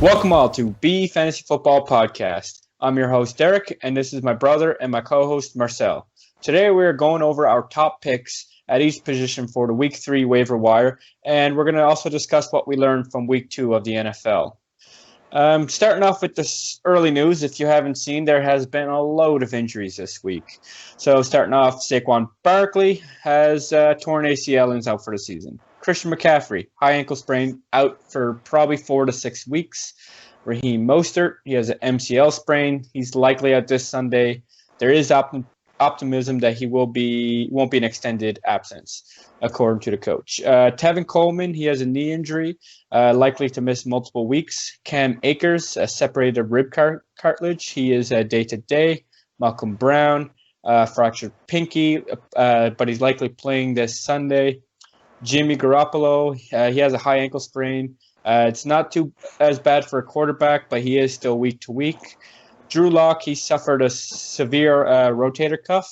Welcome all to B Fantasy Football Podcast. I'm your host Derek, and this is my brother and my co-host Marcel. Today we are going over our top picks at each position for the Week 3 waiver wire, and we're going to also discuss what we learned from Week 2 of the NFL. Starting off with this early news, if you haven't seen, there has been a load of injuries this week. So starting off, Saquon Barkley has torn ACL and is out for the season. Christian McCaffrey, high ankle sprain, out for probably 4 to 6 weeks. Raheem Mostert, he has an MCL sprain. He's likely out this Sunday. There is optimism that he won't be an extended absence, according to the coach. Tevin Coleman, he has a knee injury, likely to miss multiple weeks. Cam Akers, a separated rib cartilage. He is day-to-day. Malcolm Brown, fractured pinky, but he's likely playing this Sunday. Jimmy Garoppolo, he has a high ankle sprain. It's not too as bad for a quarterback, but he is still week to week. Drew Lock, he suffered a severe rotator cuff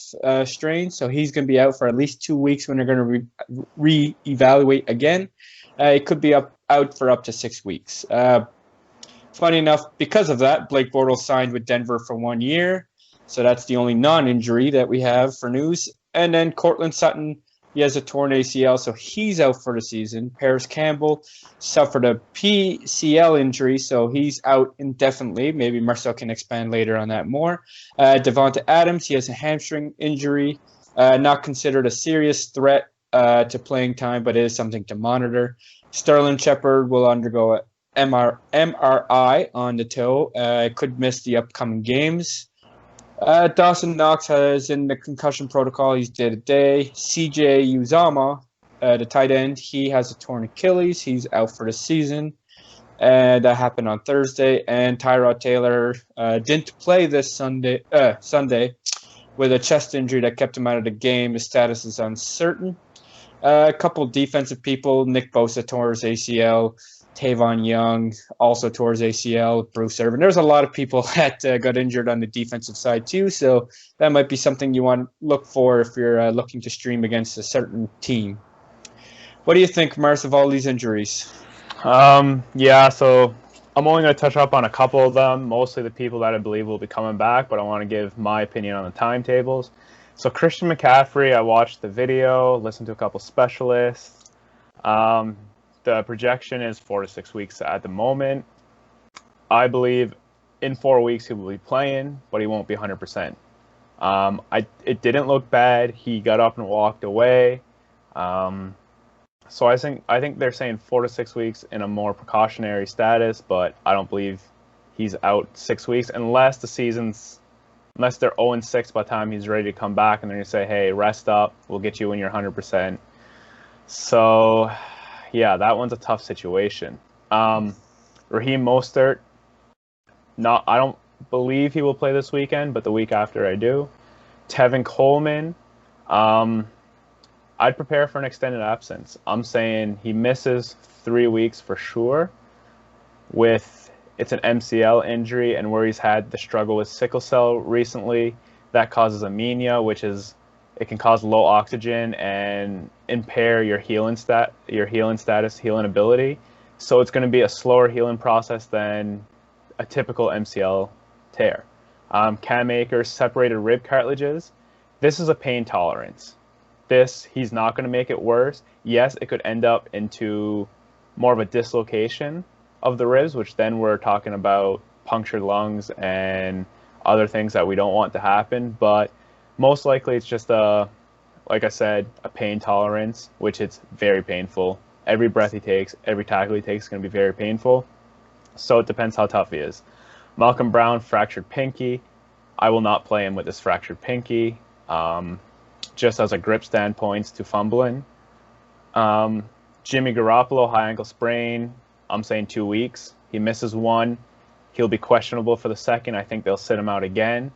strain, so he's going to be out for at least 2 weeks when they're going to re-evaluate again. It could be out for up to 6 weeks. Funny enough, because of that, Blake Bortles signed with Denver for 1 year, so that's the only non-injury that we have for news. And then Cortland Sutton, he has a torn ACL, so he's out for the season. Paris Campbell suffered a PCL injury, so he's out indefinitely. Maybe Marcel can expand later on that more. Devonta Adams, he has a hamstring injury, not considered a serious threat to playing time, but it is something to monitor. Sterling Shepard will undergo a MRI on the toe. Could miss the upcoming games. Dawson Knox is in the concussion protocol. He's day-to-day. CJ Uzama, the tight end, he has a torn Achilles. He's out for the season. And that happened on Thursday. And Tyrod Taylor didn't play this Sunday with a chest injury that kept him out of the game. His status is uncertain. A couple of defensive people. Nick Bosa tore his ACL. Tavon Young also tore his ACL. Bruce Irvin. There's a lot of people that got injured on the defensive side too, so that might be something you want to look for if you're looking to stream against a certain team. What do you think, Mars, of all these injuries? So I'm only going to touch up on a couple of them, mostly the people that I believe will be coming back, but I want to give my opinion on the timetables. So Christian McCaffrey, I watched the video, listened to a couple specialists. The projection is 4 to 6 weeks at the moment. I believe in 4 weeks he will be playing, but he won't be 100%. It didn't look bad. He got up and walked away. So I think they're saying 4 to 6 weeks in a more precautionary status, but I don't believe he's out 6 weeks unless they're 0-6 by the time he's ready to come back, and they're going to say, hey, rest up. We'll get you when you're 100%. So yeah, that one's a tough situation. Raheem Mostert, I don't believe he will play this weekend, but the week after I do. Tevin Coleman, I'd prepare for an extended absence. I'm saying he misses 3 weeks for sure. It's an MCL injury, and where he's had the struggle with sickle cell recently, that causes anemia, it can cause low oxygen and impair your healing ability. So it's going to be a slower healing process than a typical MCL tear. Cam Akers, separated rib cartilages. This is a pain tolerance. He's not going to make it worse. Yes, it could end up into more of a dislocation of the ribs, which then we're talking about punctured lungs and other things that we don't want to happen. But most likely it's just like I said, a pain tolerance, which it's very painful. Every breath he takes, every tackle he takes is going to be very painful. So it depends how tough he is. Malcolm Brown, fractured pinky. I will not play him with this fractured pinky, just as a grip standpoint to fumbling. Jimmy Garoppolo, high ankle sprain. I'm saying 2 weeks. He misses 1. He'll be questionable for the second. I think they'll sit him out again,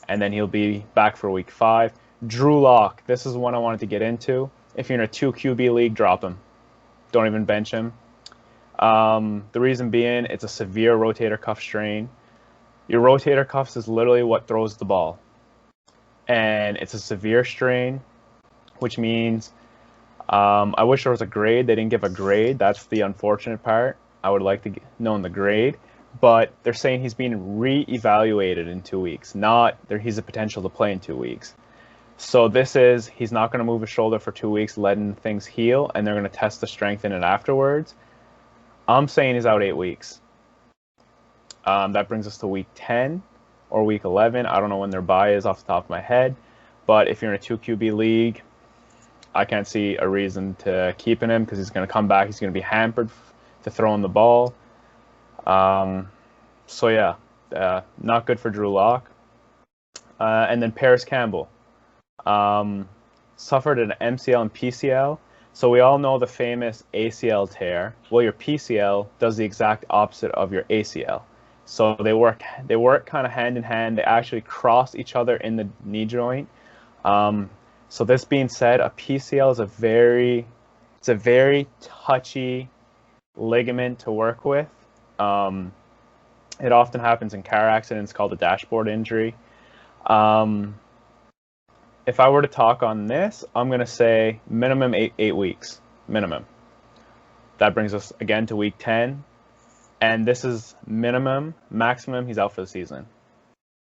and then he'll be back for week 5. Drew Lock, this is one I wanted to get into. If you're in a 2 QB league, drop him. Don't even bench him. The reason being, it's a severe rotator cuff strain. Your rotator cuffs is literally what throws the ball. And it's a severe strain, which means I wish there was a grade. They didn't give a grade. That's the unfortunate part. I would like to know the grade. but they're saying he's being re-evaluated in 2 weeks, not there he's a potential to play in 2 weeks. So he's not going to move his shoulder for 2 weeks, letting things heal, and they're going to test the strength in it afterwards. I'm saying he's out 8 weeks. That brings us to week 10 or week 11. I don't know when their bye is off the top of my head, but if you're in a 2 QB league, I can't see a reason to keeping him because he's going to come back. He's going to be hampered to throwing the ball. So yeah, not good for Drew Lock. And then Paris Campbell suffered an MCL and PCL. So we all know the famous ACL tear. Well, your PCL does the exact opposite of your ACL. So they work kind of hand in hand. They actually cross each other in the knee joint. So this being said, a PCL is a very touchy ligament to work with. It often happens in car accidents, called a dashboard injury. If I were to talk on this, I'm going to say minimum eight weeks. Minimum. That brings us again to week 10. And this is minimum. Maximum, he's out for the season.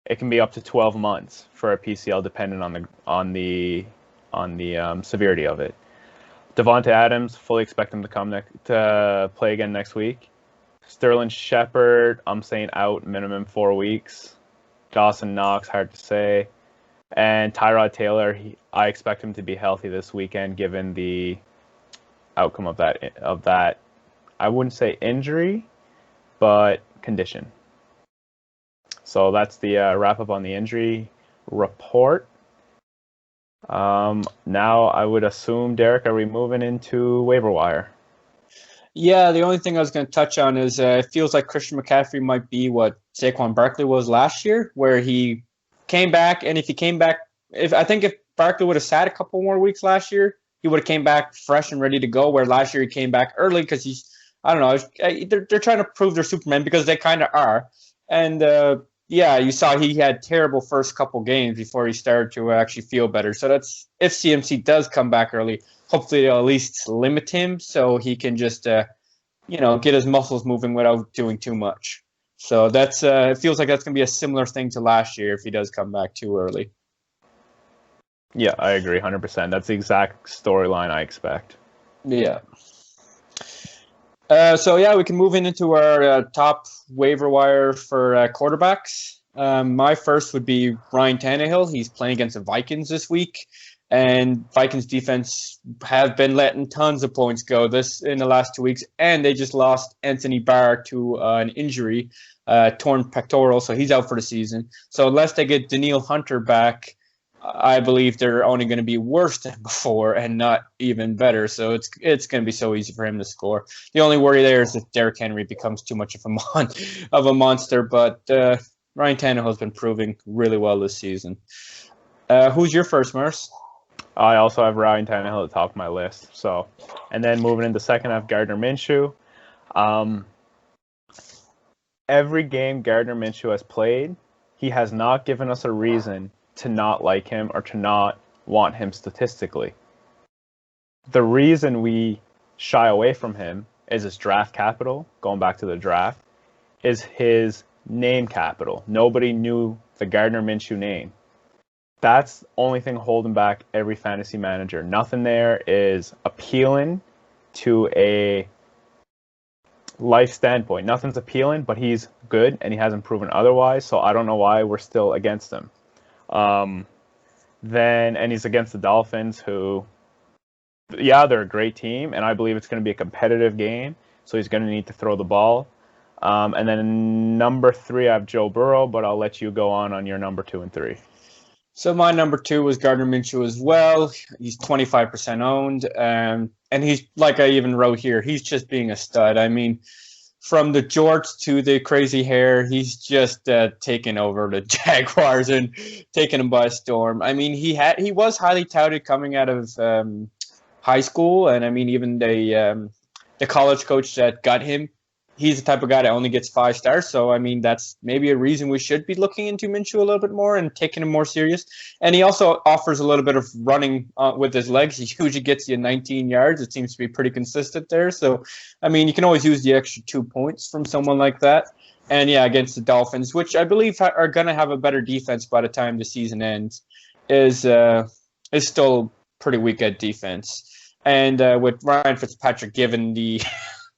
It can be up to 12 months for a PCL, depending on the severity of it. Devontae Adams, fully expect him to play again next week. Sterling Shepard, I'm saying out minimum 4 weeks. Dawson Knox, hard to say. And Tyrod Taylor, I expect him to be healthy this weekend, given the outcome of that. I wouldn't say injury, but condition. So that's the wrap up on the injury report. Now I would assume, Derek, are we moving into waiver wire? Yeah, the only thing I was going to touch on is it feels like Christian McCaffrey might be what Saquon Barkley was last year, where he came back, and if Barkley would have sat a couple more weeks last year, he would have came back fresh and ready to go, where last year he came back early because they're trying to prove they're Superman, because they kind of are. And you saw he had terrible first couple games before he started to actually feel better. So that's, if CMC does come back early, hopefully they'll at least limit him so he can just, get his muscles moving without doing too much. So that's it feels like that's going to be a similar thing to last year if he does come back too early. Yeah, I agree 100%. That's the exact storyline I expect. Yeah. We can move into our top waiver wire for quarterbacks. My first would be Ryan Tannehill. He's playing against the Vikings this week, and Vikings defense have been letting tons of points go in the last 2 weeks, and they just lost Anthony Barr to an injury, torn pectoral, so he's out for the season. So unless they get Danielle Hunter back, I believe they're only going to be worse than before and not even better. So it's going to be so easy for him to score. The only worry there is if Derrick Henry becomes too much of a monster. But Ryan Tannehill has been proving really well this season. Who's your first, Merce? I also have Ryan Tannehill at the top of my list. So, and then moving into second, I have Gardner Minshew. Every game Gardner Minshew has played, he has not given us a reason to not like him or to not want him statistically. The reason we shy away from him is his draft capital, going back to the draft, is his name capital. Nobody knew the Gardner Minshew name. That's the only thing holding back every fantasy manager. Nothing there is appealing to a life standpoint. Nothing's appealing, but he's good and he hasn't proven otherwise, so I don't know why we're still against him. And he's against the Dolphins, who, they're a great team, and I believe it's going to be a competitive game, so he's going to need to throw the ball. And then number 3, I have Joe Burrow, but I'll let you go on your number 2 and 3. So my number 2 was Gardner Minshew as well. He's 25% owned, and he's, like I even wrote here, he's just being a stud. I mean, from the jorts to the crazy hair, he's just taken over the Jaguars and taken them by storm. I mean, he was highly touted coming out of high school, and I mean, even the college coach that got him, he's the type of guy that only gets 5 stars. So, I mean, that's maybe a reason we should be looking into Minshew a little bit more and taking him more serious. And he also offers a little bit of running with his legs. He usually gets you 19 yards. It seems to be pretty consistent there. So, I mean, you can always use the extra 2 points from someone like that. And yeah, against the Dolphins, which I believe are going to have a better defense by the time the season ends, is still pretty weak at defense. And with Ryan Fitzpatrick giving the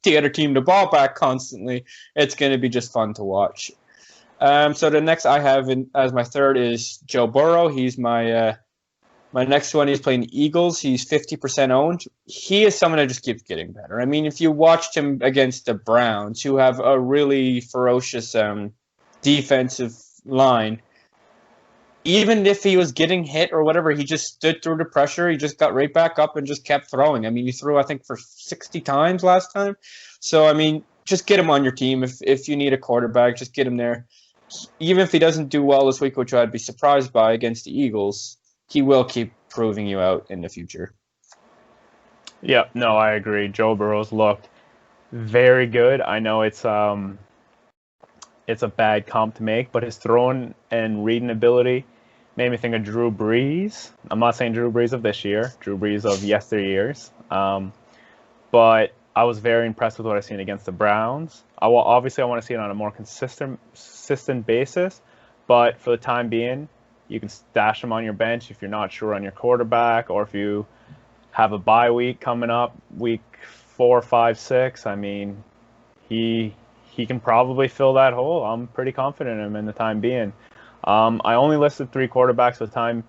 the other team the ball back constantly, it's going to be just fun to watch. So the next I have as my third is Joe Burrow. He's my next one. He's playing the Eagles. He's 50% owned. He is someone that just keeps getting better. I mean, if you watched him against the Browns, who have a really ferocious defensive line, even if he was getting hit or whatever, he just stood through the pressure. He just got right back up and just kept throwing. I mean, he threw, I think, for 60 times last time. So, I mean, just get him on your team. If you need a quarterback, just get him there. Even if he doesn't do well this week, which I'd be surprised by against the Eagles, he will keep proving you out in the future. Yeah, no, I agree. Joe Burrow's looked very good. I know it's a bad comp to make, but his throwing and reading ability made me think of Drew Brees. I'm not saying Drew Brees of this year, Drew Brees of yesteryears. But I was very impressed with what I've seen against the Browns. I want to see it on a more consistent basis, but for the time being, you can stash him on your bench if you're not sure on your quarterback, or if you have a bye week coming up, week 4, 5, 6. I mean, he can probably fill that hole. I'm pretty confident in him in the time being. I only listed 3 quarterbacks at the time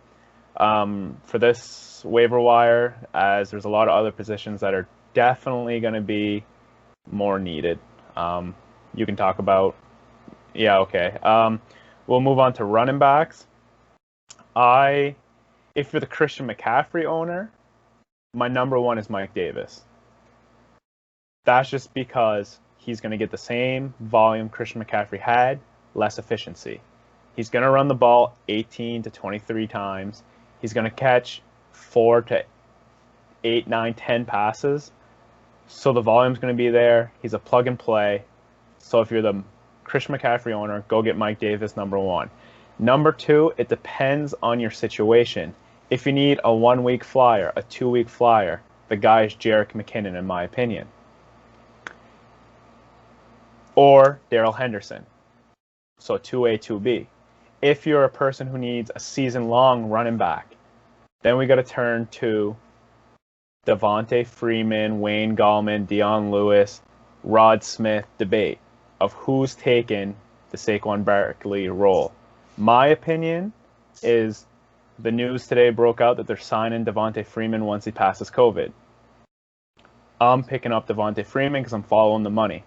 for this waiver wire, as there's a lot of other positions that are definitely going to be more needed. You can talk about, yeah, okay. We'll move on to running backs. If you're the Christian McCaffrey owner, my number 1 is Mike Davis. That's just because he's going to get the same volume Christian McCaffrey had, less efficiency. He's going to run the ball 18 to 23 times. He's going to catch 4 to 8, 9, 10 passes. So the volume's going to be there. He's a plug and play. So if you're the Christian McCaffrey owner, go get Mike Davis, number 1. Number 2, it depends on your situation. If you need a 1-week flyer, a 2-week flyer, the guy is Jerick McKinnon, in my opinion. Or Darrell Henderson. So 2A, 2B. If you're a person who needs a season-long running back, then we got to turn to Devontae Freeman, Wayne Gallman, Dion Lewis, Rod Smith debate of who's taken the Saquon Barkley role. My opinion is the news today broke out that they're signing Devontae Freeman once he passes COVID. I'm picking up Devontae Freeman because I'm following the money.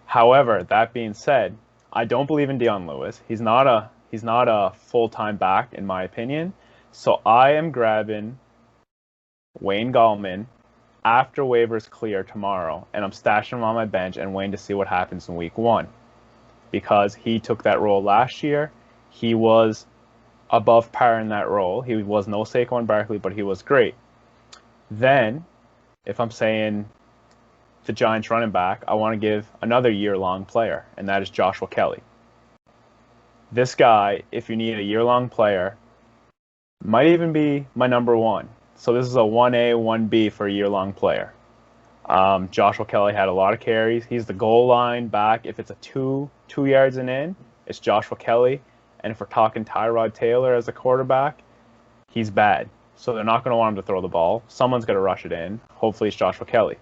However, that being said, I don't believe in Dion Lewis. He's not a full-time back, in my opinion. So I am grabbing Wayne Gallman after waivers clear tomorrow, and I'm stashing him on my bench and waiting to see what happens in week 1. Because he took that role last year. He was above par in that role. He was no Saquon Barkley, but he was great. Then, if I'm saying the Giants running back, I want to give another year-long player, and that is Joshua Kelly. This guy, if you need a year-long player, might even be my number 1. So this is a 1A, 1B for a year-long player. Joshua Kelly had a lot of carries. He's the goal line back. If it's a 2 yards and in, it's Joshua Kelly. And if we're talking Tyrod Taylor as a quarterback, he's bad. So they're not going to want him to throw the ball. Someone's going to rush it in. Hopefully it's Joshua Kelly.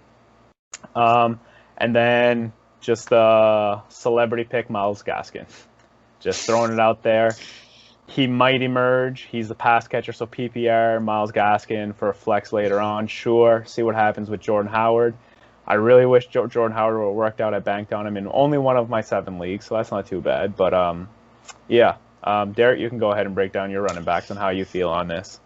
And then just a celebrity pick, Myles Gaskin. Just throwing it out there. He might emerge. He's the pass catcher, so PPR, Myles Gaskin for a flex later on. Sure, see what happens with Jordan Howard. I really wish Jordan Howard would have worked out. I banked on him in only one of my 7 leagues, so that's not too bad. But, yeah. Derek, you can go ahead and break down your running backs and how you feel on this.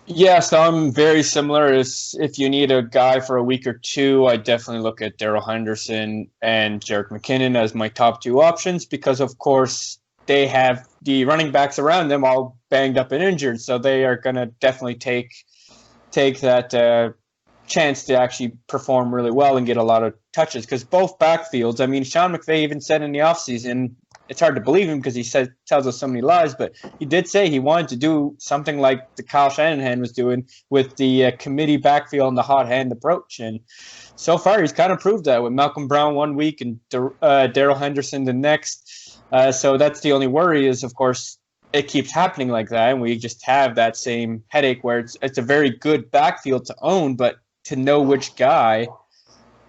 Yeah, so I'm very similar. If you need a guy for a week or 2, I definitely look at Darrell Henderson and Jerick McKinnon as my top 2 options because, of course, they have the running backs around them all banged up and injured, so they are going to definitely take that chance to actually perform really well and get a lot of touches because both backfields, I mean, Sean McVay even said in the offseason it's hard to believe him because he tells us so many lies, but he did say he wanted to do something like the Kyle Shanahan was doing with the committee backfield and the hot hand approach. And so far, he's kind of proved that with Malcolm Brown one week and Darrell Henderson the next. So that's the only worry is, of course, it keeps happening like that, and we just have that same headache where it's a very good backfield to own, but to know which guy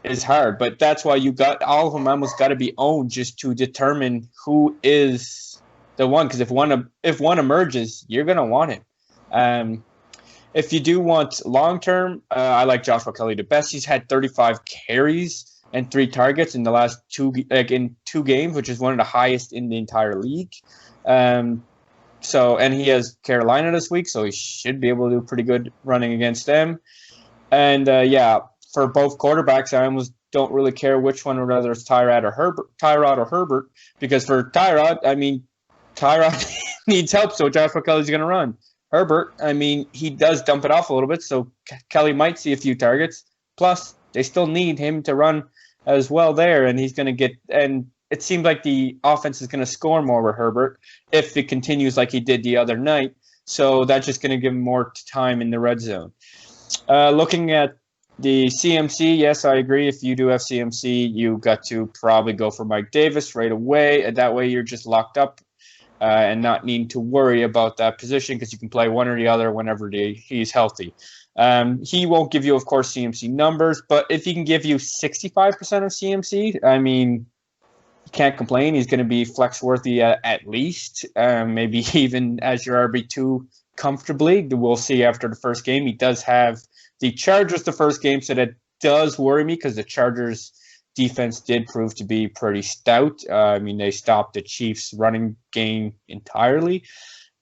is hard. But that's why you got all of them almost got to be owned just to determine who is the one. Because if one emerges, you're gonna want him. If you do want long term, I like Joshua Kelly the best. He's had 35 carries and 3 targets in the last two games, which is one of the highest in the entire league. And he has Carolina this week, so he should be able to do pretty good running against them. And for both quarterbacks, I almost don't really care which one, whether it's Tyrod or Herbert, because for Tyrod, Tyrod needs help, so Joshua Kelly's going to run. Herbert, he does dump it off a little bit, so Kelly might see a few targets. Plus, they still need him to run as well there, and he's going to get – and it seems like the offense is going to score more with Herbert if it continues like he did the other night. So that's just going to give him more time in the red zone. Looking at the CMC, yes, I agree. If you do have CMC, you got to probably go for Mike Davis right away. And that way you're just locked up and not needing to worry about that position because you can play one or the other whenever he's healthy. He won't give you, of course, CMC numbers, but if he can give you 65% of CMC, you can't complain. He's going to be flex worthy at least, maybe even as your RB2 comfortably. We'll see after the first game. He does have the Chargers the first game, so that does worry me because the Chargers defense did prove to be pretty stout. They stopped the Chiefs running game entirely.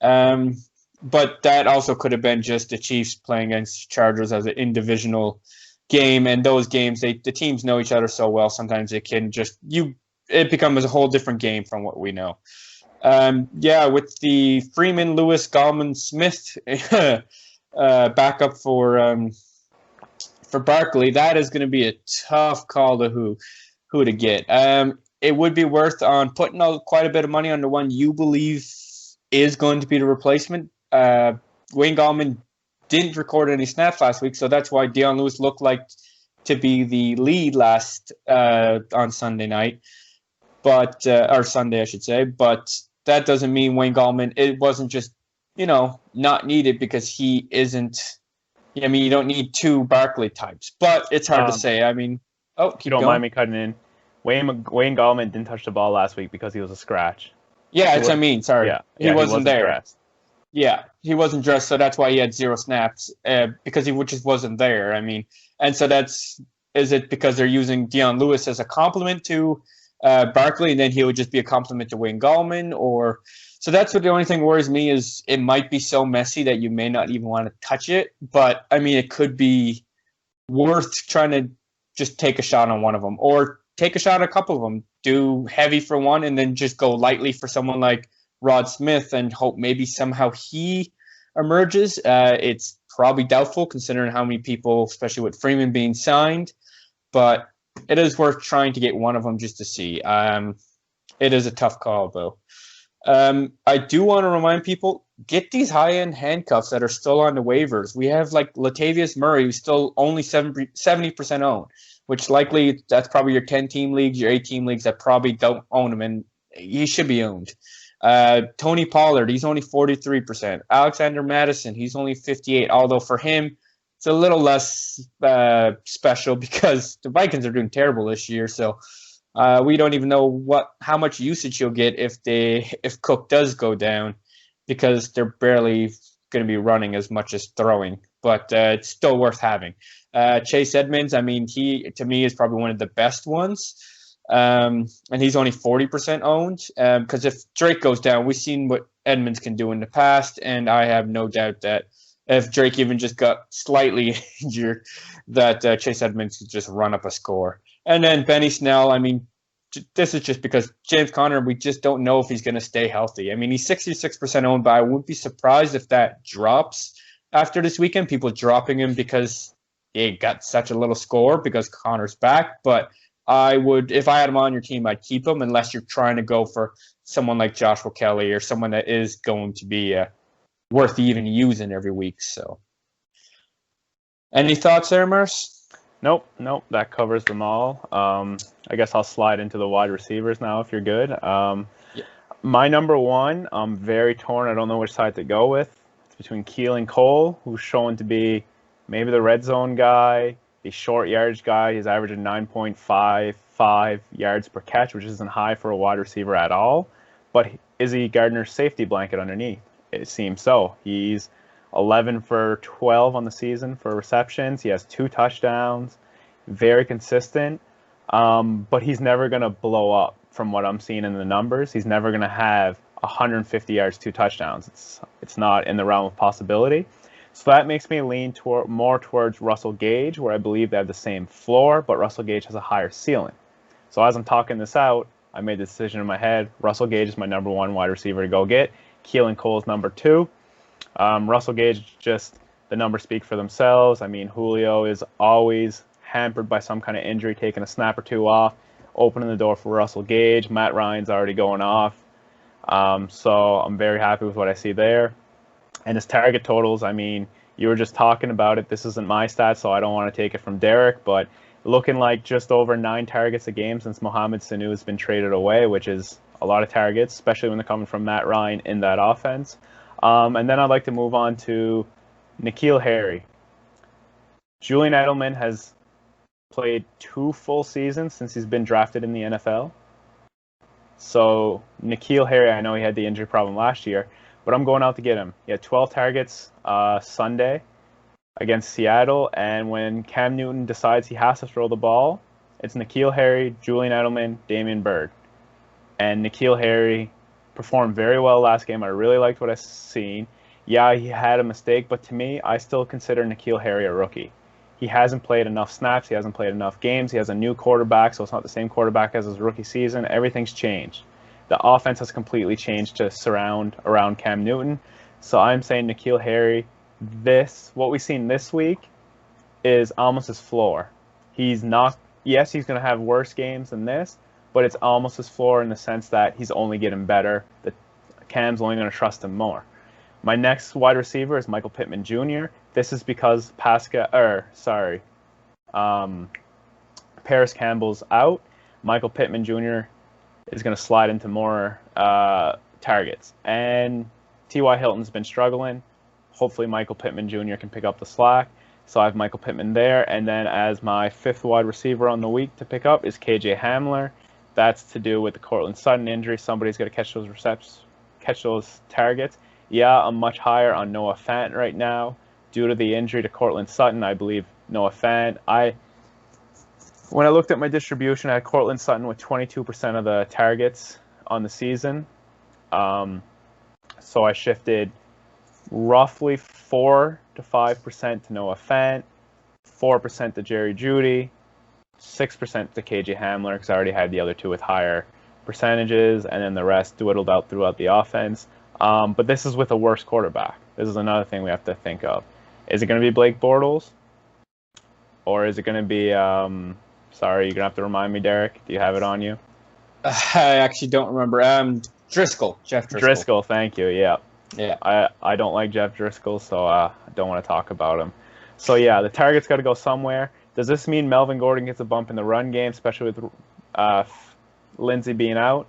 But that also could have been just the Chiefs playing against Chargers as an individual game. And those games, the teams know each other so well, sometimes it can it becomes a whole different game from what we know. With the Freeman, Lewis, Gallman, Smith backup for Barkley, that is going to be a tough call to who to get. It would be worth on putting quite a bit of money on the one you believe is going to be the replacement. Wayne Gallman didn't record any snaps last week, so that's why Dion Lewis looked like to be the lead last on Sunday night. Or Sunday, I should say. But that doesn't mean Wayne Gallman, it wasn't just, not needed because he isn't, you don't need 2 Barkley types. But it's hard to say. You don't mind me cutting in. Wayne Gallman didn't touch the ball last week because he was a scratch. Yeah, that's what I mean. Sorry. Yeah, he wasn't there. Dressed. Yeah, he wasn't dressed, so that's why he had 0 snaps because he just wasn't there. And so is it because they're using Dion Lewis as a complement to Barkley, and then he would just be a compliment to Wayne Gallman, so that's what the only thing worries me is it might be so messy that you may not even want to touch it. But it could be worth trying to just take a shot on one of them, or take a shot at a couple of them. Do heavy for one, and then just go lightly for someone like Rod Smith, and hope maybe somehow he emerges. It's probably doubtful considering how many people, especially with Freeman being signed, but it is worth trying to get one of them just to see. It is a tough call, though. I do want to remind people, get these high-end handcuffs that are still on the waivers. We have Latavius Murray, who's still only 70% owned, which likely that's probably your 10-team leagues, your 8-team leagues that probably don't own him, and he should be owned. Tony Pollard, he's only 43%. Alexander Madison, he's only 58%, although for him, it's a little less special because the Vikings are doing terrible this year. So we don't even know how much usage he'll get if Cook does go down, because they're barely going to be running as much as throwing. But it's still worth having. Chase Edmonds, he to me is probably one of the best ones, and he's only 40% owned. Because if Drake goes down, we've seen what Edmonds can do in the past, and I have no doubt that if Drake even just got slightly injured, that Chase Edmonds could just run up a score. And then Benny Snell, this is just because James Conner, we just don't know if he's going to stay healthy. He's 66% owned, but I wouldn't be surprised if that drops after this weekend. People dropping him because he got such a little score because Connor's back. But I would, if I had him on your team, I'd keep him unless you're trying to go for someone like Joshua Kelly or someone that is going to be worth even using every week. So, any thoughts there, Merce? Nope. That covers them all. I guess I'll slide into the wide receivers now if you're good. Yeah. My number one, I'm very torn. I don't know which side to go with. It's between Keelan Cole, who's shown to be maybe the red zone guy, the short yardage guy. He's averaging 9.55 yards per catch, which isn't high for a wide receiver at all. But is he Gardner's safety blanket underneath? It seems so. He's 11 for 12 on the season for receptions. He has 2 touchdowns, very consistent. But he's never going to blow up from what I'm seeing in the numbers. He's never going to have 150 yards, 2 touchdowns. It's not in the realm of possibility. So that makes me lean more towards Russell Gage, where I believe they have the same floor, but Russell Gage has a higher ceiling. So as I'm talking this out, I made the decision in my head. Russell Gage is my number 1 wide receiver to go get. Keelan Cole is number 2. Russell Gage, just the numbers speak for themselves. I mean, Julio is always hampered by some kind of injury, taking a snap or 2 off, opening the door for Russell Gage. Matt Ryan's already going off. So I'm very happy with what I see there. And his target totals, I mean, you were just talking about it. This isn't my stats, so I don't want to take it from Derek, but looking like just over 9 targets a game since Mohamed Sanu has been traded away, which is a lot of targets, especially when they're coming from Matt Ryan in that offense. And then I'd like to move on to N'Keal Harry. Julian Edelman has played 2 full seasons since he's been drafted in the NFL. So N'Keal Harry, I know he had the injury problem last year, but I'm going out to get him. He had 12 targets Sunday against Seattle, and when Cam Newton decides he has to throw the ball, it's N'Keal Harry, Julian Edelman, Damian Byrd. And N'Keal Harry performed very well last game. I really liked what I seen. Yeah, he had a mistake, but to me, I still consider N'Keal Harry a rookie. He hasn't played enough snaps. He hasn't played enough games. He has a new quarterback, so it's not the same quarterback as his rookie season. Everything's changed. The offense has completely changed to surround around Cam Newton. So I'm saying N'Keal Harry, what we've seen this week is almost his floor. He's not, yes, he's going to have worse games than this, but it's almost his floor in the sense that he's only getting better. Cam's only going to trust him more. My next wide receiver is Michael Pittman Jr. This is because Paris Campbell's out. Michael Pittman Jr. is going to slide into more targets. And T.Y. Hilton's been struggling. Hopefully Michael Pittman Jr. can pick up the slack. So I have Michael Pittman there. And then as my 5th wide receiver on the week to pick up is KJ Hamler. That's to do with the Courtland Sutton injury. Somebody's got to catch those targets. Yeah, I'm much higher on Noah Fant right now. Due to the injury to Courtland Sutton, I believe Noah Fant. When I looked at my distribution, I had Courtland Sutton with 22% of the targets on the season. So I shifted roughly 4 to 5% to Noah Fant, 4% to Jerry Jeudy, 6% to KJ Hamler, because I already had the other 2 with higher percentages, and then the rest dwindled out throughout the offense. But this is with a worse quarterback. This is another thing we have to think of. Is it going to be Blake Bortles? Or is it going to be, sorry, you're going to have to remind me, Derek. Do you have it on you? I actually don't remember. Jeff Driscoll. Driscoll, thank you, yeah. Yeah. I don't like Jeff Driscoll, so I don't want to talk about him. So, yeah, the target's got to go somewhere. Does this mean Melvin Gordon gets a bump in the run game, especially with Lindsey being out?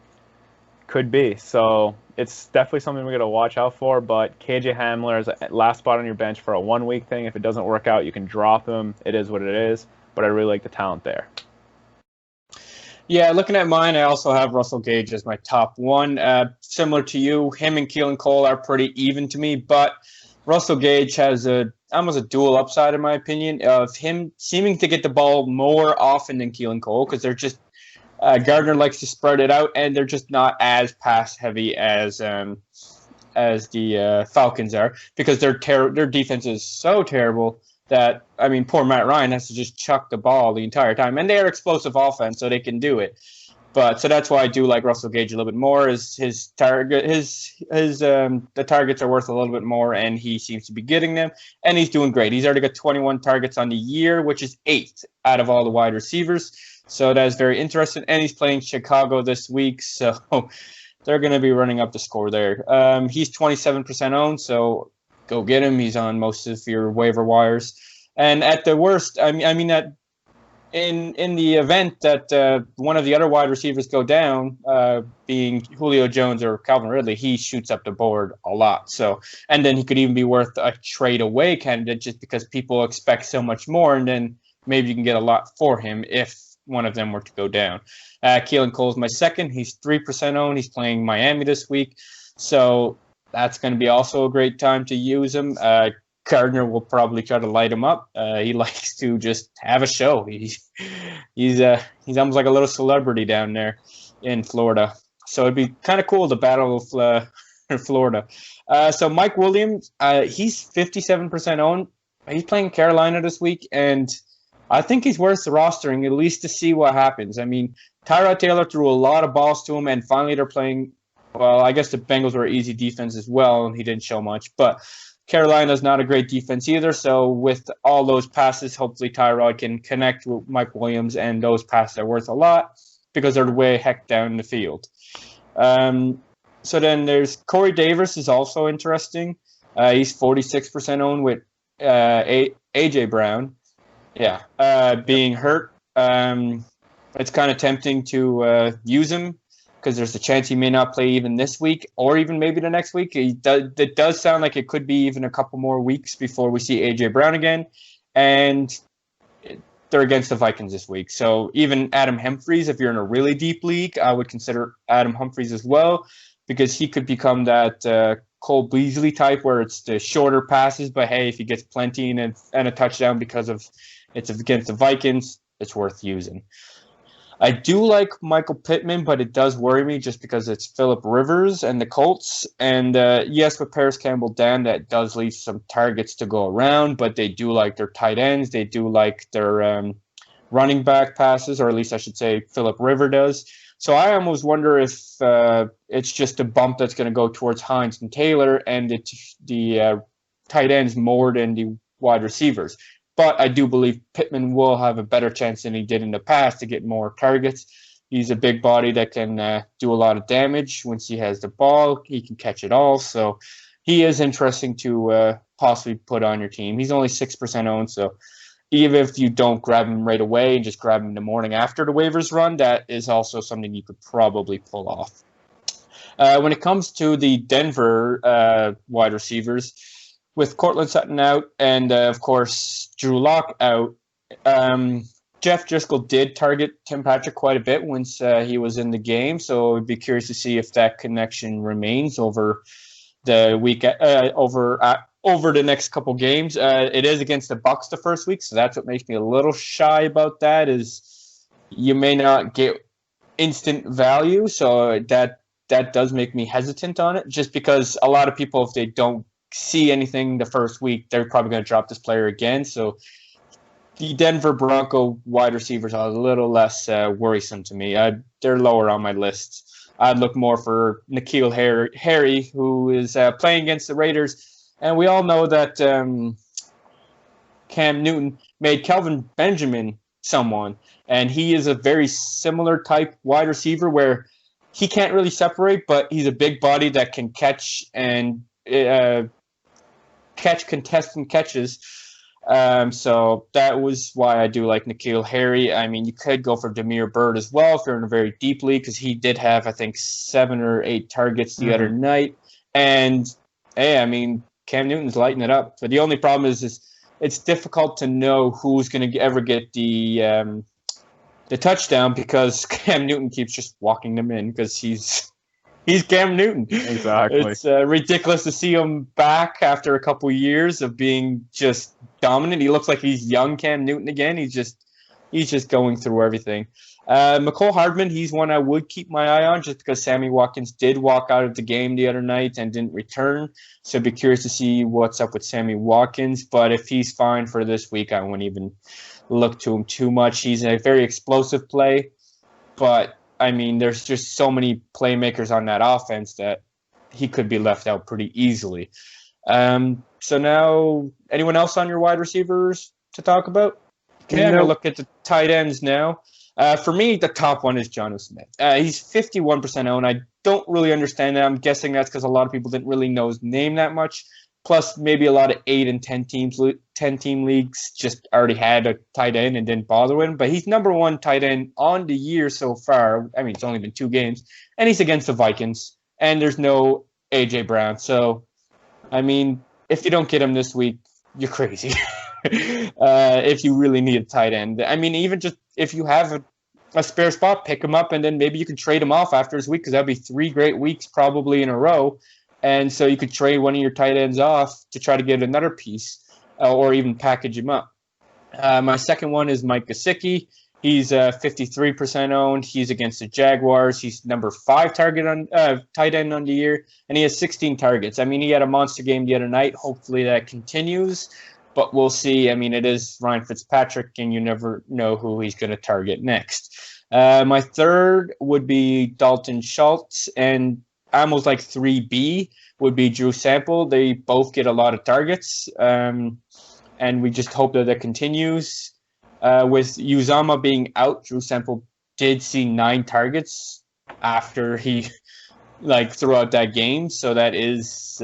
Could be. So it's definitely something we're going to watch out for. But KJ Hamler is a last spot on your bench for a 1-week thing. If it doesn't work out, you can drop him. It is what it is. But I really like the talent there. Yeah, looking at mine, I also have Russell Gage as my top 1. Similar to you, him and Keelan Cole are pretty even to me. But Russell Gage has almost a dual upside, in my opinion, of him seeming to get the ball more often than Keelan Cole, because they're just Gardner likes to spread it out, and they're just not as pass heavy as the Falcons are, because their defense is so terrible that, I mean, poor Matt Ryan has to just chuck the ball the entire time, and they are explosive offense, so they can do it. But so that's why I do like Russell Gage a little bit more. Is his target the targets are worth a little bit more, and he seems to be getting them, and he's doing great. He's already got 21 targets on the year, which is 8th out of all the wide receivers. So that is very interesting. And he's playing Chicago this week. So they're going to be running up the score there. He's 27% owned, so go get him. He's on most of your waiver wires. And at the worst, I mean that in the event that one of the other wide receivers go down, being Julio Jones or Calvin Ridley, he shoots up the board a lot. So, and then he could even be worth a trade away candidate just because people expect so much more, and then maybe you can get a lot for him if one of them were to go down. Keelan Cole's my second. He's 3% owned. He's playing Miami this week, so that's going to be also a great time to use him. Gardner will probably try to light him up. He likes to just have a show. He's almost like a little celebrity down there in Florida. So it'd be kind of cool, the battle of Florida. So Mike Williams, he's 57% owned. He's playing Carolina this week, and I think he's worth rostering at least to see what happens. I mean, Tyrod Taylor threw a lot of balls to him, and finally they're playing. Well, I guess the Bengals were an easy defense as well, and he didn't show much, but Carolina's not a great defense either, so with all those passes, hopefully Tyrod can connect with Mike Williams, and those passes are worth a lot because they're way heck down the field. So then there's Corey Davis is also interesting. He's 46% owned with A.J. Brown. Yeah, being hurt. It's kind of tempting to use him, because there's a chance he may not play even this week or even maybe the next week. It does sound like it could be even a couple more weeks before we see A.J. Brown again. And they're against the Vikings this week. So even Adam Humphries, if you're in a really deep league, I would consider Adam Humphries as well, because he could become that Cole Beasley type where it's the shorter passes, but hey, if he gets plenty and a touchdown because of it's against the Vikings, it's worth using. I do like Michael Pittman, but it does worry me just because it's Phillip Rivers and the Colts. And yes, with Paris Campbell down, that does leave some targets to go around, but they do like their tight ends. They do like their running back passes, or at least I should say Phillip Rivers does. So I almost wonder if it's just a bump that's going to go towards Hines and Taylor, and the tight ends more than the wide receivers. But I do believe Pittman will have a better chance than he did in the past to get more targets. He's a big body that can do a lot of damage. Once he has the ball, he can catch it all. So he is interesting to possibly put on your team. He's only 6% owned, so even if you don't grab him right away and just grab him the morning after the waivers run, that is also something you could probably pull off. When it comes to the Denver wide receivers, with Cortland Sutton out and, of course, Drew Lock out, Jeff Driscoll did target Tim Patrick quite a bit once he was in the game, so I'd be curious to see if that connection remains over the week, over the next couple games. It is against the Bucs the first week, so that's what makes me a little shy about that, is you may not get instant value, so that does make me hesitant on it, just because a lot of people, if they don't see anything the first week, they're probably going to drop this player again. So the Denver Bronco wide receivers are a little less worrisome to me. They're lower on my list. I'd look more for N'Keal Harry, who is playing against the Raiders. And we all know that Cam Newton made Kelvin Benjamin someone. And he is a very similar type wide receiver where he can't really separate, but he's a big body that can catch and catch contestant catches. So that was why I do like N'Keal Harry. I mean, you could go for Damiere Byrd as well if you're in a very deep league, because he did have, I think, 7 or 8 targets the other night. And, hey, I mean, Cam Newton's lighting it up. But the only problem is it's difficult to know who's going to ever get the touchdown, because Cam Newton keeps just walking them in because he's Cam Newton. Exactly. It's ridiculous to see him back after a couple years of being just dominant. He looks like he's young Cam Newton again. He's just going through everything. McCole Hardman, he's one I would keep my eye on, just because Sammy Watkins did walk out of the game the other night and didn't return. So I'd be curious to see what's up with Sammy Watkins. But if he's fine for this week, I wouldn't even look to him too much. He's a very explosive play, but I mean, there's just so many playmakers on that offense that he could be left out pretty easily. So now, anyone else on your wide receivers to talk about? Okay, I'm going to look at the tight ends now. For me, the top one is Jonnu Smith. He's 51% owned. I don't really understand that. I'm guessing that's because a lot of people didn't really know his name that much. Plus, maybe a lot of 8 and 10-team leagues just already had a tight end and didn't bother with him. But he's number one tight end on the year so far. I mean, it's only been 2 games, and he's against the Vikings, and there's no A.J. Brown. So, I mean, if you don't get him this week, you're crazy. If you really need a tight end. I mean, even just if you have a spare spot, pick him up, and then maybe you can trade him off after this week because that'd be 3 great weeks probably in a row. And so you could trade one of your tight ends off to try to get another piece or even package him up. My second one is Mike Gesicki. He's 53% owned. He's against the Jaguars. He's number 5 target on tight end on the year, and he has 16 targets. I mean, he had a monster game the other night. Hopefully that continues, but we'll see. I mean, it is Ryan Fitzpatrick, and you never know who he's going to target next. My third would be Dalton Schultz, and almost like 3B would be Drew Sample. They both get a lot of targets, and we just hope that continues. With Uzama being out, Drew Sample did see 9 targets after he throughout that game, so that is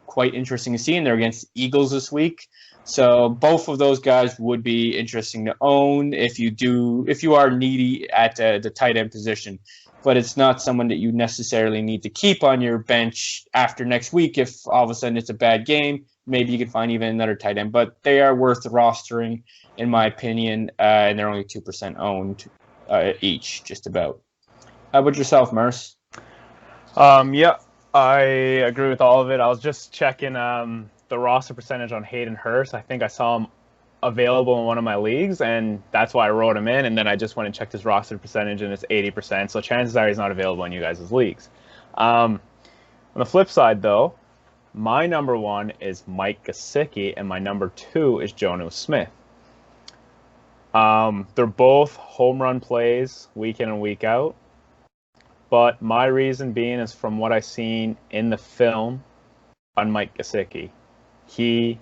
quite interesting to see. And they're against Eagles this week, so both of those guys would be interesting to own if you are needy at the tight end position. But it's not someone that you necessarily need to keep on your bench after next week. If all of a sudden it's a bad game, maybe you can find even another tight end. But they are worth rostering, in my opinion, and they're only 2% owned each, just about. How about yourself, Merce? Yeah, I agree with all of it. I was just checking the roster percentage on Hayden Hurst. I think I saw him available in one of my leagues, and that's why I wrote him in, and then I just went and checked his roster percentage, and it's 80%, so chances are he's not available in you guys' leagues. On the flip side, though, my number 1 is Mike Gesicki, and my number 2 is Jonnu Smith. They're both home run plays week in and week out, but my reason being is from what I've seen in the film on Mike Gesicki. He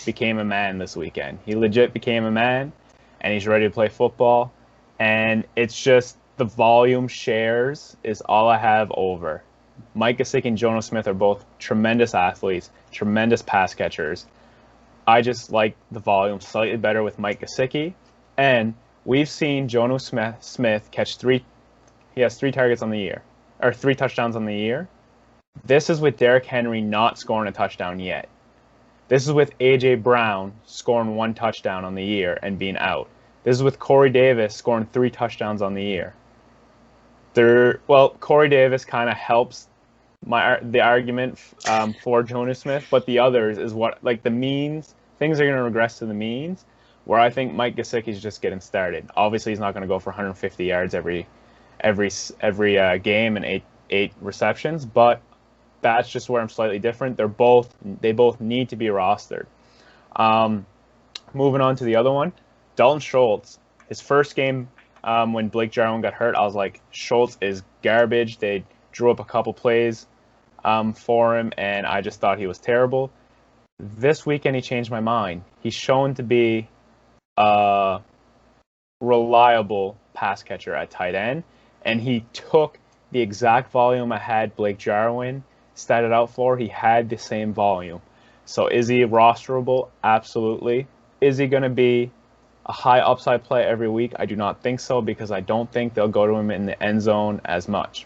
became a man this weekend. He legit became a man, and he's ready to play football. And it's just the volume shares is all I have over. Mike Gesicki and Jonnu Smith are both tremendous athletes, tremendous pass catchers. I just like the volume slightly better with Mike Gesicki. And we've seen Jonnu Smith catch 3. He has 3 targets on the year, or 3 touchdowns on the year. This is with Derrick Henry not scoring a touchdown yet. This is with A.J. Brown scoring 1 touchdown on the year and being out. This is with Corey Davis scoring 3 touchdowns on the year. Corey Davis kind of helps the argument for Jonnu Smith, but the others is what, the means, things are going to regress to the means, where I think Mike Gesicki is just getting started. Obviously, he's not going to go for 150 yards every game and 8 receptions, but that's just where I'm slightly different. They both need to be rostered. Moving on to the other one, Dalton Schultz. His first game when Blake Jarwin got hurt, I was like, Schultz is garbage. They drew up a couple plays for him, and I just thought he was terrible. This weekend, he changed my mind. He's shown to be a reliable pass catcher at tight end, and he took the exact volume I had Blake Jarwin started out for. He had the same volume. So is he rosterable? Absolutely. Is he going to be a high upside play every week? I do not think so, because I don't think they'll go to him in the end zone as much.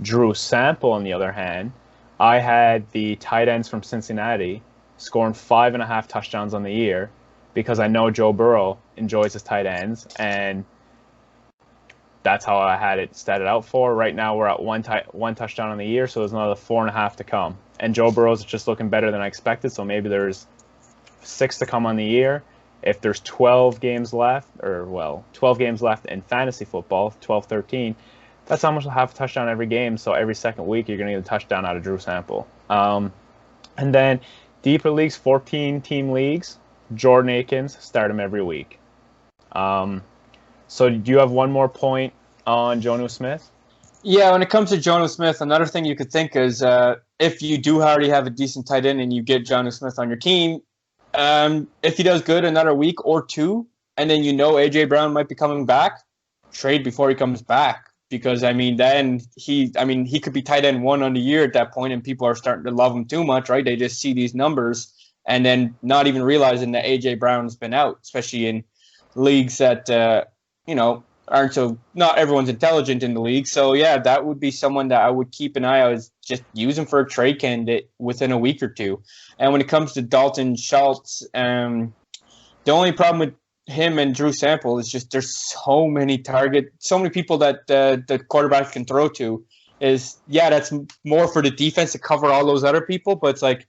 Drew Sample, on the other hand, I had the tight ends from Cincinnati scoring 5.5 touchdowns on the year, because I know Joe Burrow enjoys his tight ends, and that's how I had it started out for. Right now, we're at one touchdown on the year, so there's another 4.5 to come. And Joe Burrow's just looking better than I expected, so maybe there's 6 to come on the year. If there's 12 games left in fantasy football, 12, 13, that's almost a half a touchdown every game. So every second week, you're going to get a touchdown out of Drew Sample. And then deeper leagues, 14-team leagues, Jordan Akins, start him every week. So do you have one more point on Jonnu Smith? Yeah, when it comes to Jonnu Smith, another thing you could think is if you do already have a decent tight end and you get Jonnu Smith on your team, if he does good another week or 2, and then A.J. Brown might be coming back, trade before he comes back. Because, then he could be tight end 1 on the year at that point, and people are starting to love him too much, right? They just see these numbers and then not even realizing that A.J. Brown's been out, especially in leagues that, aren't so, not everyone's intelligent in the league. So, yeah, that would be someone that I would keep an eye on, just use him for a trade candidate within a week or two. And when it comes to Dalton Schultz, the only problem with him and Drew Sample is just there's so many people that the quarterback can throw to. That's more for the defense to cover all those other people, but it's like,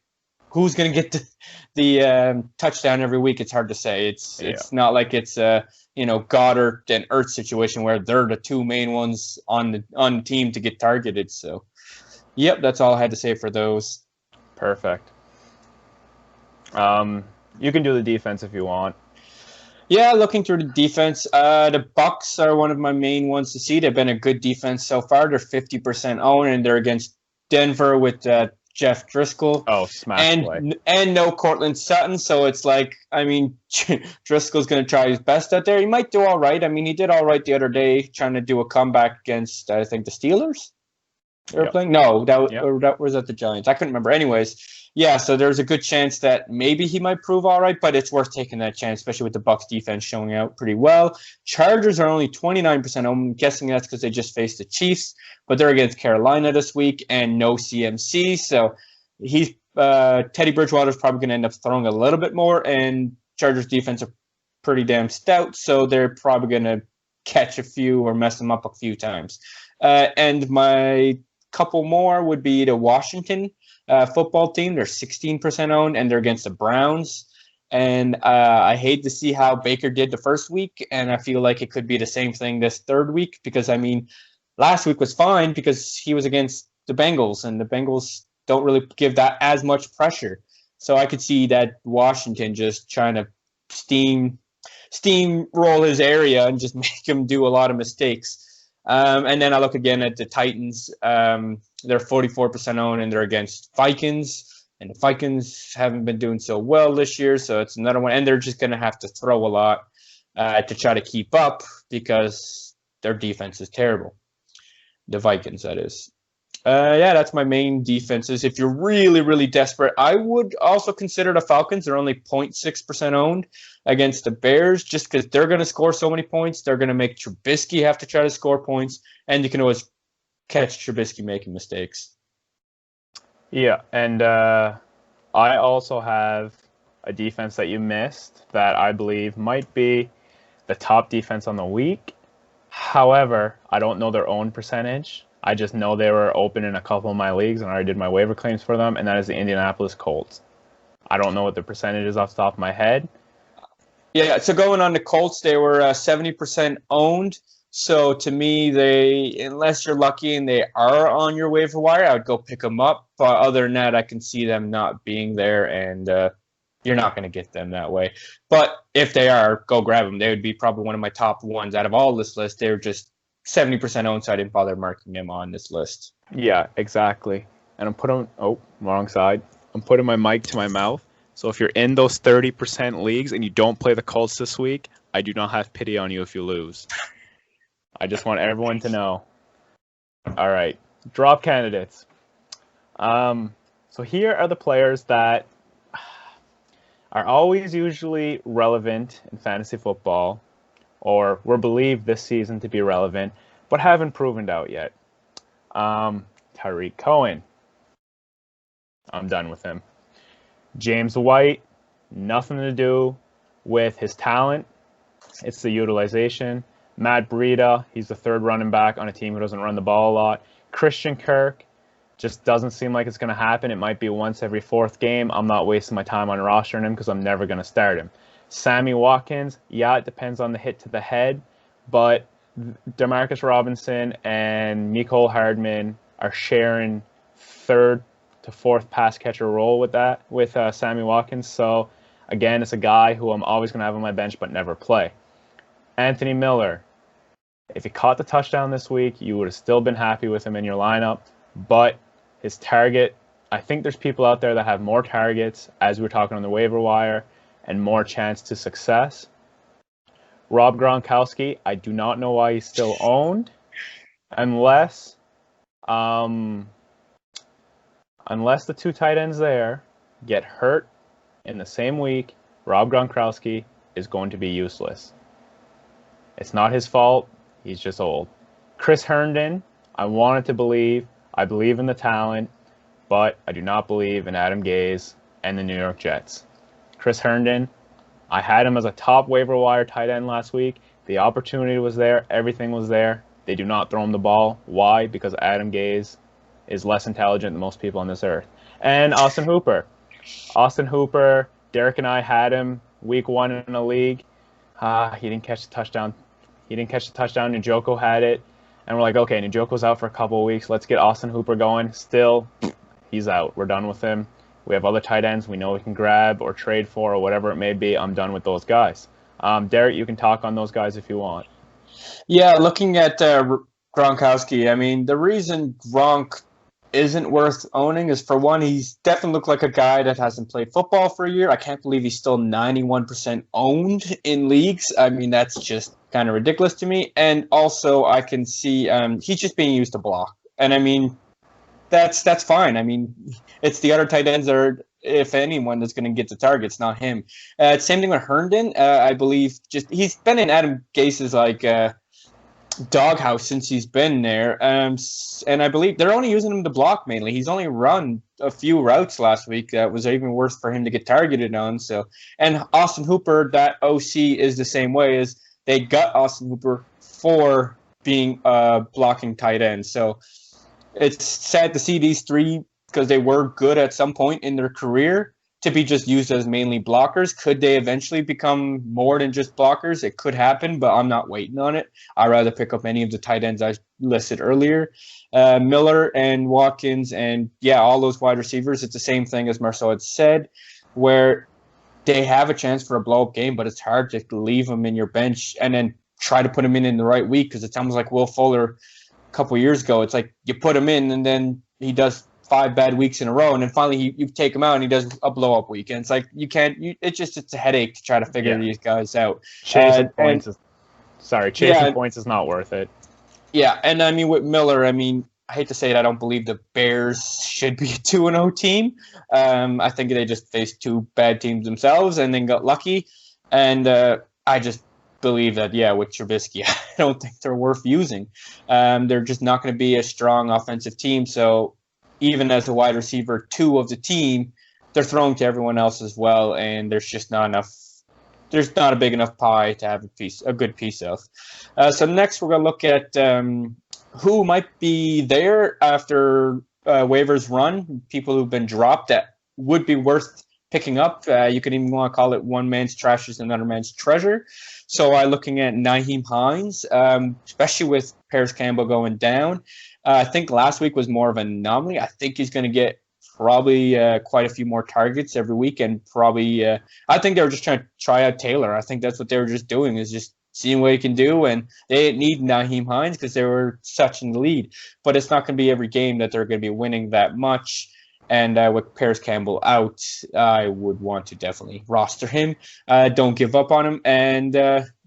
who's going to get the touchdown every week? It's hard to say. It's not like it's Goddard and Ertz situation where they're the two main ones on the team to get targeted. So, yep, that's all I had to say for those. Perfect. You can do the defense if you want. Yeah, looking through the defense, the Bucks are one of my main ones to see. They've been a good defense so far. They're 50% owned, and they're against Denver with Jeff Driscoll. Oh, smash play. And no Cortland Sutton, so it's like, Driscoll's going to try his best out there. He might do all right. He did all right the other day trying to do a comeback against, I think, the Steelers. They were playing? No, that was at the Giants. I couldn't remember. Anyways, yeah, so there's a good chance that maybe he might prove all right, but it's worth taking that chance, especially with the Bucs defense showing out pretty well. Chargers are only 29%. I'm guessing that's because they just faced the Chiefs, but they're against Carolina this week and no CMC. So Teddy Bridgewater's probably going to end up throwing a little bit more, and Chargers defense are pretty damn stout, so they're probably going to catch a few or mess them up a few times. And my couple more would be the Washington football team. They're 16% owned, and they're against the Browns. And I hate to see how Baker did the first week, and I feel like it could be the same thing this third week because, last week was fine because he was against the Bengals, and the Bengals don't really give that as much pressure. So I could see that Washington just trying to steamroll his area and just make him do a lot of mistakes. And then I look again at the Titans. They're 44% owned, and they're against Vikings. And the Vikings haven't been doing so well this year, so it's another one. And they're just going to have to throw a lot to try to keep up because their defense is terrible. The Vikings, that is. That's my main defenses. If you're really, really desperate, I would also consider the Falcons. They're only 0.6% owned against the Bears just because they're going to score so many points. They're going to make Trubisky have to try to score points, and you can always catch Trubisky making mistakes. Yeah, and I also have a defense that you missed that I believe might be the top defense on the week. However, I don't know their own percentage. I just know they were open in a couple of my leagues, and I already did my waiver claims for them, and that is the Indianapolis Colts. I don't know what the percentage is off the top of my head. Yeah, so going on the Colts, they were 70% owned. So to me, unless you're lucky and they are on your waiver wire, I would go pick them up. But other than that, I can see them not being there, and you're not going to get them that way. But if they are, go grab them. They would be probably one of my top ones out of all this list. They're just 70% owned, so I didn't bother marking them on this list. Yeah, exactly. And I'm putting wrong side. I'm putting my mic to my mouth. So if you're in those 30% leagues and you don't play the Colts this week, I do not have pity on you if you lose. I just want everyone to know. All right, drop candidates. So here are the players that are always usually relevant in fantasy football, or were believed this season to be relevant, but haven't proven out yet. Tyreek Cohen. I'm done with him. James White, nothing to do with his talent. It's the utilization. Matt Breida, he's the third running back on a team who doesn't run the ball a lot. Christian Kirk, just doesn't seem like it's going to happen. It might be once every fourth game. I'm not wasting my time on rostering him because I'm never going to start him. Sammy Watkins, yeah, it depends on the hit to the head, but Demarcus Robinson and Mecole Hardman are sharing third to fourth pass catcher role with Sammy Watkins. So again, it's a guy who I'm always going to have on my bench but never play. Anthony Miller, if he caught the touchdown this week, you would have still been happy with him in your lineup, but his target, I think there's people out there that have more targets, as we were talking on the waiver wire, and more chance to success. Rob Gronkowski, I do not know why he's still owned, unless the two tight ends there get hurt in the same week. Rob Gronkowski is going to be useless. It's not his fault. He's just old. Chris Herndon, I wanted to believe. I believe in the talent, but I do not believe in Adam Gase and the New York Jets. Chris Herndon, I had him as a top waiver wire tight end last week. The opportunity was there. Everything was there. They do not throw him the ball. Why? Because Adam Gase is less intelligent than most people on this earth. And Austin Hooper. Derek and I had him week 1 in the league. He didn't catch the touchdown. Njoku had it. And we're like, okay, Njoku's out for a couple of weeks. Let's get Austin Hooper going. Still, he's out. We're done with him. We have other tight ends we know we can grab or trade for or whatever it may be. I'm done with those guys. Derek, you can talk on those guys if you want. Yeah, looking at Gronkowski, I mean, the reason Gronk isn't worth owning is, for one, he's definitely looked like a guy that hasn't played football for a year. I can't believe he's still 91% owned in leagues. I mean, that's just kind of ridiculous to me. And also, I can see he's just being used to block. And I mean, that's fine. I mean, it's the other tight ends that are, if anyone, that's going to get the targets, not him. Same thing with Herndon. I believe he's been in Adam Gase's doghouse since he's been there. And I believe they're only using him to block mainly. He's only run a few routes last week that was even worse for him to get targeted on. So, and Austin Hooper, that OC is the same way, as they got Austin Hooper for being a blocking tight end. So it's sad to see these three, because they were good at some point in their career, to be just used as mainly blockers. Could they eventually become more than just blockers? It could happen, but I'm not waiting on it. I'd rather pick up any of the tight ends I listed earlier. Miller and Watkins and, all those wide receivers, it's the same thing as Marceau had said, where they have a chance for a blow-up game, but it's hard to leave them in your bench and then try to put them in the right week, because it's almost like Will Fuller a couple years ago. It's like you put him in and then he does 5 bad weeks in a row, and then finally you take him out and he does a blow-up week. And it's like it's a headache to try to figure these guys out. Chasing points is not worth it. Yeah, and I mean, with Miller, I mean, I hate to say it, I don't believe the Bears should be a 2-0 team. I think they just faced 2 bad teams themselves and then got lucky. And I just believe that, with Trubisky, I don't think they're worth using. They're just not going to be a strong offensive team. So even as a wide receiver 2 of the team, they're throwing to everyone else as well, and there's just not enough. There's not a big enough pie to have a good piece of. So next, we're going to look at who might be there after waivers run, people who've been dropped that would be worth picking up. You could even want to call it one man's trash is another man's treasure. So looking at Nyheim Hines, especially with Paris Campbell going down. I think last week was more of an anomaly. I think he's going to get probably quite a few more targets every week, and probably I think they were just trying to try out Taylor. I think that's what they were just doing, is just seeing what he can do, and they didn't need Nyheim Hines because they were such in the lead. But it's not going to be every game that they're going to be winning that much. And with Paris Campbell out, I would want to definitely roster him. Don't give up on him. And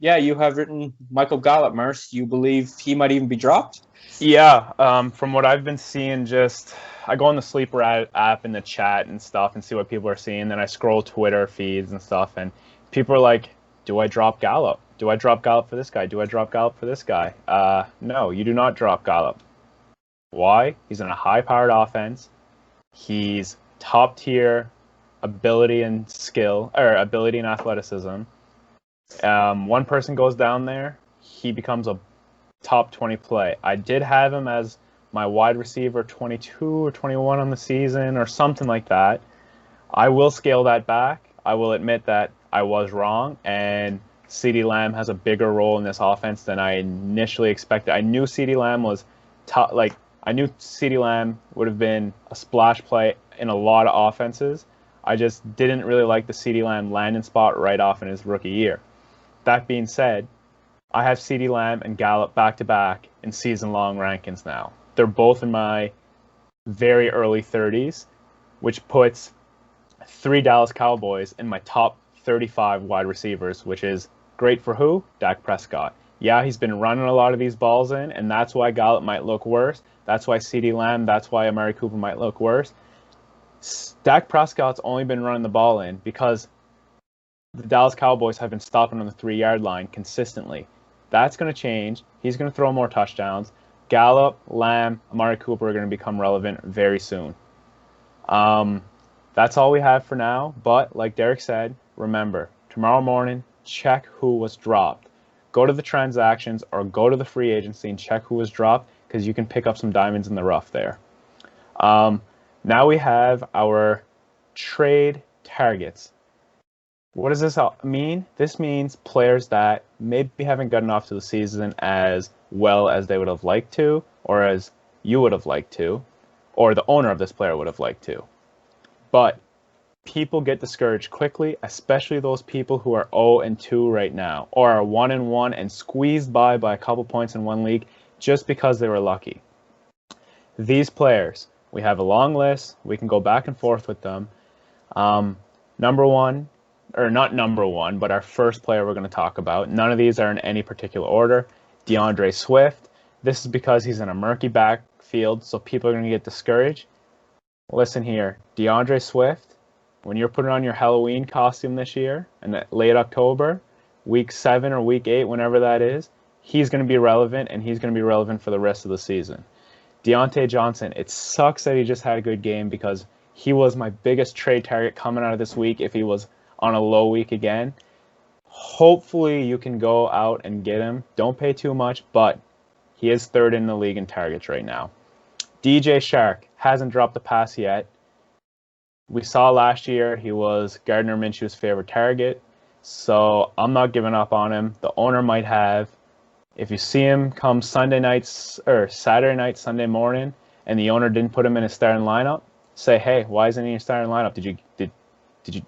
you have written Michael Gallup, Merce. You believe he might even be dropped? Yeah, from what I've been seeing, I go on the Sleeper app in the chat and stuff and see what people are seeing. Then I scroll Twitter feeds and stuff, and people are like, do I drop Gallup? Do I drop Gallup for this guy? Do I drop Gallup for this guy? No, you do not drop Gallup. Why? He's in a high-powered offense. He's top tier ability and athleticism. One person goes down there, he becomes a top 20 play. I did have him as my wide receiver 22 or 21 on the season or something like that. I will scale that back. I will admit that I was wrong, and CeeDee Lamb has a bigger role in this offense than I initially expected. I knew CeeDee Lamb was I knew CeeDee Lamb would have been a splash play in a lot of offenses. I just didn't really like the CeeDee Lamb landing spot right off in his rookie year. That being said, I have CeeDee Lamb and Gallup back-to-back in season-long rankings now. They're both in my very early 30s, which puts 3 Dallas Cowboys in my top 35 wide receivers, which is Great for who? Dak Prescott. Yeah, he's been running a lot of these balls in, and that's why Gallup might look worse. That's why CeeDee Lamb, that's why Amari Cooper might look worse. Dak Prescott's only been running the ball in because the Dallas Cowboys have been stopping on the 3-yard line consistently. That's going to change. He's going to throw more touchdowns. Gallup, Lamb, Amari Cooper are going to become relevant very soon. That's all we have for now. But like Derek said, remember, tomorrow morning, check who was dropped. Go to the transactions or go to the free agency and check who was dropped because you can pick up some diamonds in the rough there. Now we have our trade targets. What does this mean? This means players that maybe haven't gotten off to the season as well as they would have liked to, or as you would have liked to, or the owner of this player would have liked to. But people get discouraged quickly, especially those people who are 0-2 right now, or are 1-1 and squeezed by a couple points in one league just because they were lucky. These players, we have a long list. We can go back and forth with them. Number one, or not number one, but our first player we're going to talk about. None of these are in any particular order. DeAndre Swift. This is because he's in a murky backfield, so people are going to get discouraged. Listen here, DeAndre Swift, when you're putting on your Halloween costume this year, in late October, week 7 or week 8, whenever that is, he's going to be relevant, and he's going to be relevant for the rest of the season. Deontay Johnson, it sucks that he just had a good game because he was my biggest trade target coming out of this week if he was on a low week again. Hopefully you can go out and get him. Don't pay too much, but he is 3rd in the league in targets right now. DJ Shark hasn't dropped a pass yet. We saw last year he was Gardner Minshew's favorite target, so I'm not giving up on him. The owner might have. If you see him come Sunday nights or Saturday night, Sunday morning, and the owner didn't put him in his starting lineup, say, hey, why isn't he in your starting lineup?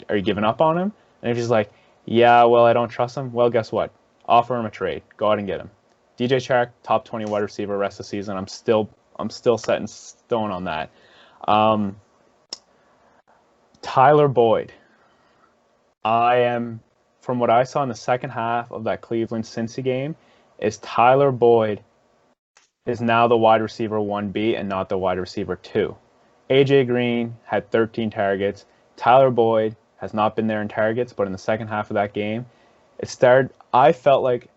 Are you giving up on him? And if he's like, yeah, well, I don't trust him, well, guess what? Offer him a trade. Go out and get him. DJ Chark, top 20 wide receiver rest of the season. I'm still set in stone on that. Tyler Boyd. From what I saw in the second half of that Cleveland-Cincy game, is Tyler Boyd is now the wide receiver 1B and not the wide receiver 2. AJ Green had 13 targets. Tyler Boyd has not been there in targets, but in the second half of that game, I felt like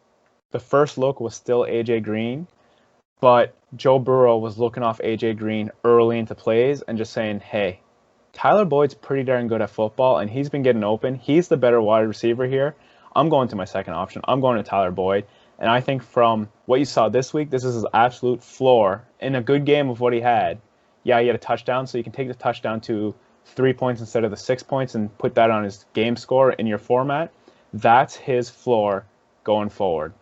the first look was still AJ Green, but Joe Burrow was looking off AJ Green early into plays and just saying, hey, Tyler Boyd's pretty darn good at football, and he's been getting open. He's the better wide receiver here. I'm going to my second option. I'm going to Tyler Boyd. And I think from what you saw this week, this is his absolute floor in a good game of what he had. Yeah, he had a touchdown, so you can take the touchdown to 3 points instead of the 6 points and put that on his game score in your format. That's his floor going forward.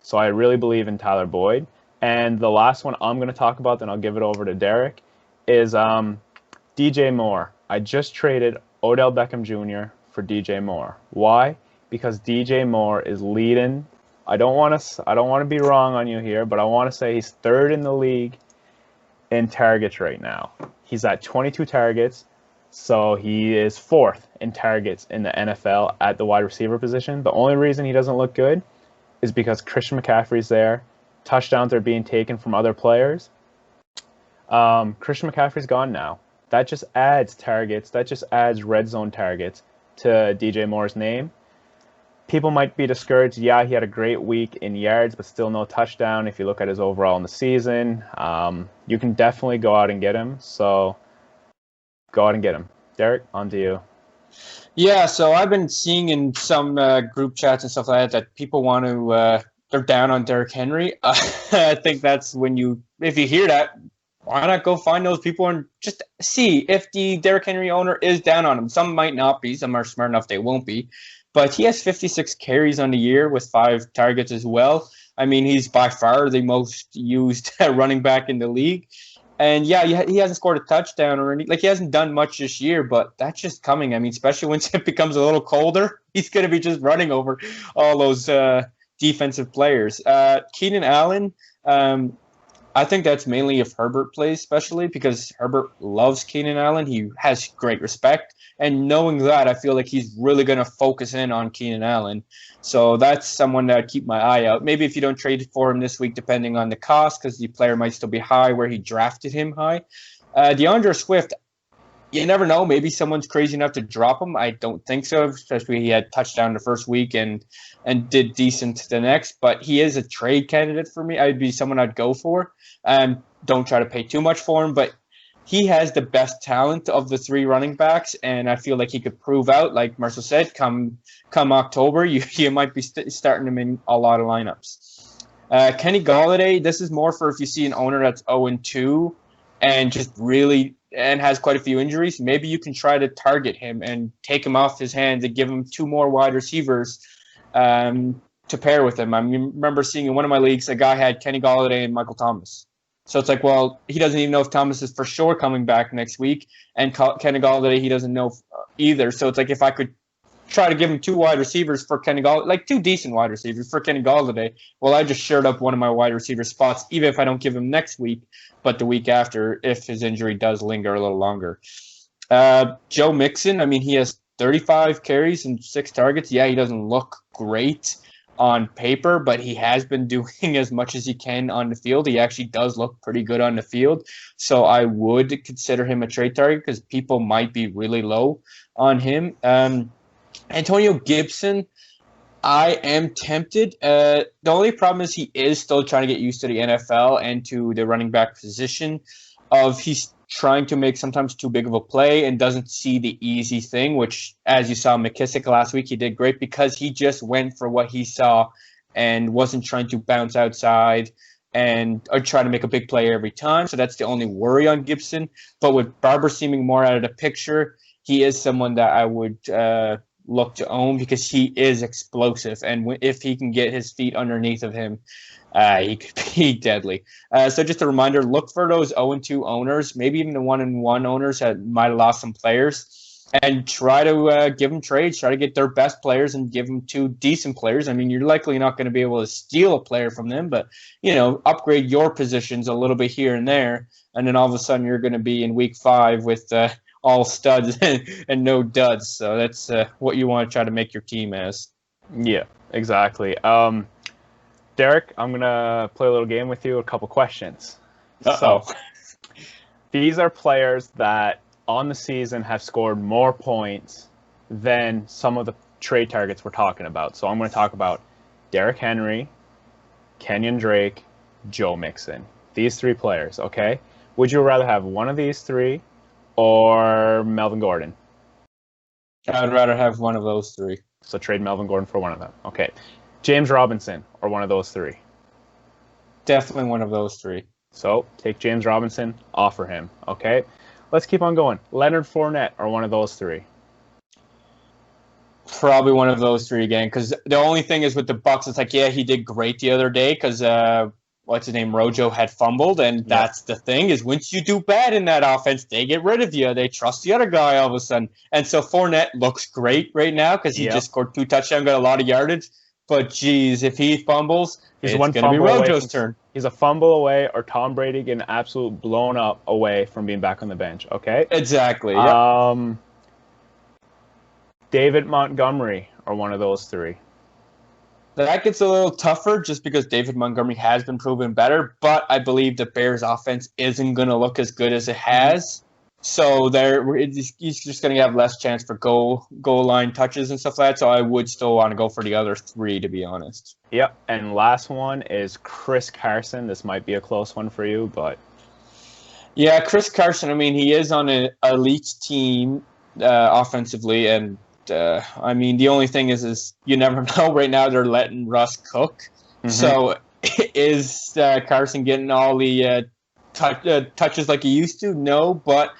So I really believe in Tyler Boyd. And the last one I'm going to talk about, then I'll give it over to Derek, is DJ Moore. I just traded Odell Beckham Jr. for DJ Moore. Why? Because DJ Moore is leading. I don't want to be wrong on you here, but I want to say he's 3rd in the league in targets right now. He's at 22 targets, so he is 4th in targets in the NFL at the wide receiver position. The only reason he doesn't look good is because Christian McCaffrey's there. Touchdowns are being taken from other players. Christian McCaffrey's gone now. That just adds targets. That just adds red zone targets to DJ Moore's name. People might be discouraged. Yeah, he had a great week in yards, but still no touchdown. If you look at his overall in the season, you can definitely go out and get him. So go out and get him. Derek, on to you. Yeah, so I've been seeing in some group chats and stuff like that people want to, they're down on Derrick Henry. I think that's if you hear that, why not go find those people and just see if the Derrick Henry owner is down on him. Some might not be. Some are smart enough they won't be. But he has 56 carries on the year with 5 targets as well. I mean, he's by far the most used running back in the league. And yeah, he hasn't scored a touchdown or anything. Like, he hasn't done much this year, but that's just coming. I mean, especially once it becomes a little colder, he's going to be just running over all those defensive players. Keenan Allen, I think that's mainly if Herbert plays, especially because Herbert loves Keenan Allen. He has great respect. And knowing that, I feel like he's really going to focus in on Keenan Allen. So that's someone that I'd keep my eye out. Maybe if you don't trade for him this week, depending on the cost, because the player might still be high where he drafted him high. DeAndre Swift, you never know. Maybe someone's crazy enough to drop him. I don't think so, especially he had touchdown the first week and did decent the next. But he is a trade candidate for me. I'd be someone I'd go for. Don't try to pay too much for him, but he has the best talent of the three running backs, and I feel like he could prove out, like Marcel said, come October, you might be starting him in a lot of lineups. Kenny Golladay, this is more for if you see an owner that's 0-2 and just really and has quite a few injuries. Maybe you can try to target him and take him off his hands and give him two more wide receivers to pair with him. I remember seeing in one of my leagues, a guy had Kenny Golladay and Michael Thomas. So it's like, well, he doesn't even know if Thomas is for sure coming back next week, and Kenny Golladay, he doesn't know either. So it's like if I could try to give him two wide receivers for Kenny Golladay, like two decent wide receivers for Kenny Golladay, well, I just shored up one of my wide receiver spots, even if I don't give him next week, but the week after, if his injury does linger a little longer. Joe Mixon, I mean, he has 35 carries and 6 targets. Yeah, he doesn't look great on paper, but he has been doing as much as he can on the field. He actually does look pretty good on the field. So I would consider him a trade target because people might be really low on him. Antonio Gibson, I am tempted. The only problem is he is still trying to get used to the NFL and to the running back position of he's trying to make sometimes too big of a play and doesn't see the easy thing, which, as you saw McKissick last week, he did great because he just went for what he saw and wasn't trying to bounce outside or try to make a big play every time. So that's the only worry on Gibson. But with Barber seeming more out of the picture, he is someone that I would look to own because he is explosive. And if he can get his feet underneath of him, he could be deadly. So just a reminder, look for those 0-2 owners, maybe even the 1-1 owners that might have lost some players, and try to give them trades, try to get their best players and give them 2 decent players. I mean, you're likely not going to be able to steal a player from them, but, upgrade your positions a little bit here and there, and then all of a sudden you're going to be in week 5 with all studs and no duds. So that's what you want to try to make your team as. Yeah, exactly. Derek, I'm going to play a little game with you, a couple questions. Uh-oh. So, these are players that on the season have scored more points than some of the trade targets we're talking about. So I'm going to talk about Derrick Henry, Kenyon Drake, Joe Mixon. These 3 players, okay? Would you rather have one of these 3 or Melvin Gordon? I would rather have one of those 3. So trade Melvin Gordon for one of them. Okay. James Robinson or one of those 3? Definitely one of those 3. So take James Robinson, offer him. Okay. Let's keep on going. Leonard Fournette or one of those 3? Probably one of those 3 again, because the only thing is with the Bucs, it's like, yeah, he did great the other day because what's his name, Rojo had fumbled, and that's the thing is once you do bad in that offense, they get rid of you. They trust the other guy all of a sudden, and so Fournette looks great right now because he just scored 2 touchdowns, got a lot of yardage. But geez, if he fumbles, it's going to be Rojo's turn. He's a fumble away, or Tom Brady getting absolute blown up away from being back on the bench. Okay. Exactly. Yep. David Montgomery or one of those 3. That gets a little tougher just because David Montgomery has been proven better, but I believe the Bears' offense isn't going to look as good as it has. So he's just going to have less chance for goal line touches and stuff like that. So I would still want to go for the other 3, to be honest. Yep. And last one is Chris Carson. This might be a close one for you, but yeah, Chris Carson. I mean, he is on an elite team offensively, and I mean, the only thing is you never know. Right now, they're letting Russ cook. Mm-hmm. So is Carson getting all the touches like he used to? No, but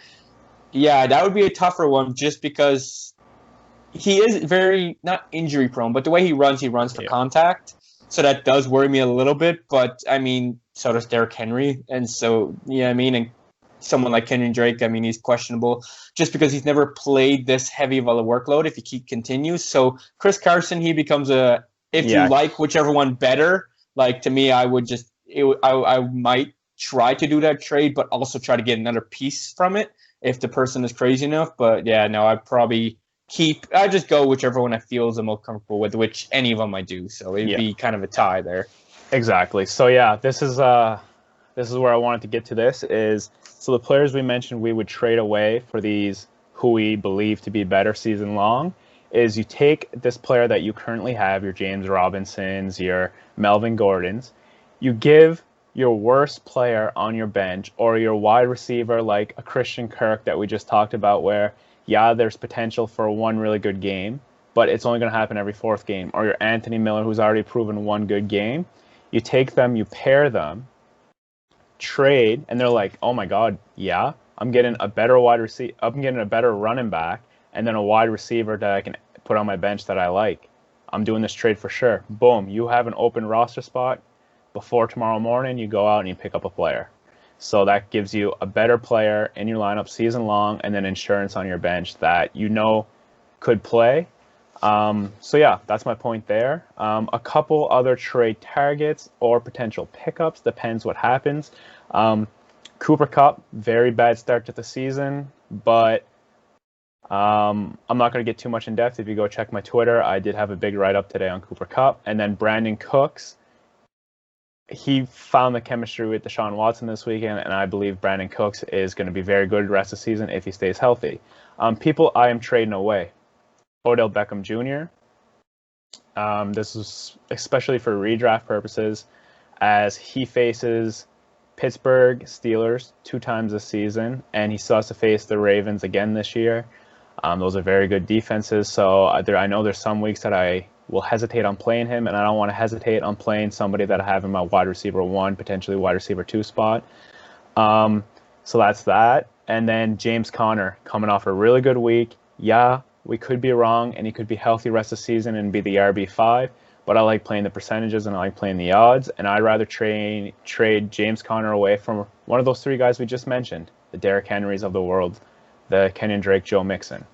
yeah, that would be a tougher one just because he is very, not injury prone, but the way he runs for contact. So that does worry me a little bit, but I mean, so does Derrick Henry. And so, yeah, I mean, and someone like Kenyon Drake, I mean, he's questionable just because he's never played this heavy of a workload if he continues. So Chris Carson, he becomes you like whichever one better, like to me, I would I might try to do that trade, but also try to get another piece from it if the person is crazy enough. But yeah, no, I just go whichever one I feel is the most comfortable with, which any of them I do. So it'd be kind of a tie there. Exactly. So yeah, this is where I wanted to get to. So the players we mentioned we would trade away for these who we believe to be better season long is you take this player that you currently have, your James Robinsons, your Melvin Gordons, you give your worst player on your bench or your wide receiver like a Christian Kirk that we just talked about where, yeah, there's potential for one really good game, but it's only going to happen every fourth game, or your Anthony Miller who's already proven one good game. You take them, you pair them, trade, and they're like, oh my God, yeah, I'm getting a better wide receiver, I'm getting a better running back, and then a wide receiver that I can put on my bench that I like. I'm doing this trade for sure. Boom, you have an open roster spot. Before tomorrow morning, you go out and you pick up a player. So that gives you a better player in your lineup season long, and then insurance on your bench that you know could play. So yeah, that's my point there. A couple other trade targets or potential pickups, depends what happens. Cooper Kupp, very bad start to the season, but I'm not going to get too much in depth. If you go check my Twitter, I did have a big write-up today on Cooper Kupp. And then Brandon Cooks, he found the chemistry with Deshaun Watson this weekend, and I believe Brandon Cooks is going to be very good the rest of the season if he stays healthy. People I am trading away. Odell Beckham Jr. This is especially for redraft purposes as he faces Pittsburgh Steelers 2 times this season, and he still has to face the Ravens again this year. Those are very good defenses, so I know there's some weeks that I will hesitate on playing him, and I don't want to hesitate on playing somebody that I have in my wide receiver 1, potentially wide receiver 2 spot. So that's that. And then James Conner coming off a really good week. Yeah, we could be wrong, and he could be healthy rest of the season and be the RB5, but I like playing the percentages and I like playing the odds, and I'd rather trade James Conner away from one of those 3 guys we just mentioned, the Derrick Henrys of the world, the Kenyon Drake, Joe Mixon.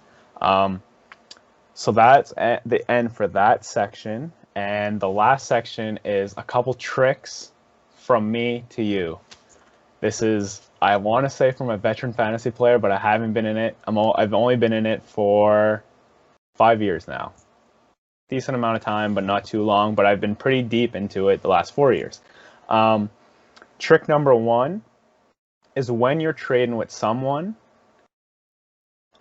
So that's the end for that section. And the last section is a couple tricks from me to you. This is, I want to say from a veteran fantasy player, but I haven't been in it. I've only been in it for 5 years now. Decent amount of time, but not too long. But I've been pretty deep into it the last 4 years. Trick number 1 is when you're trading with someone,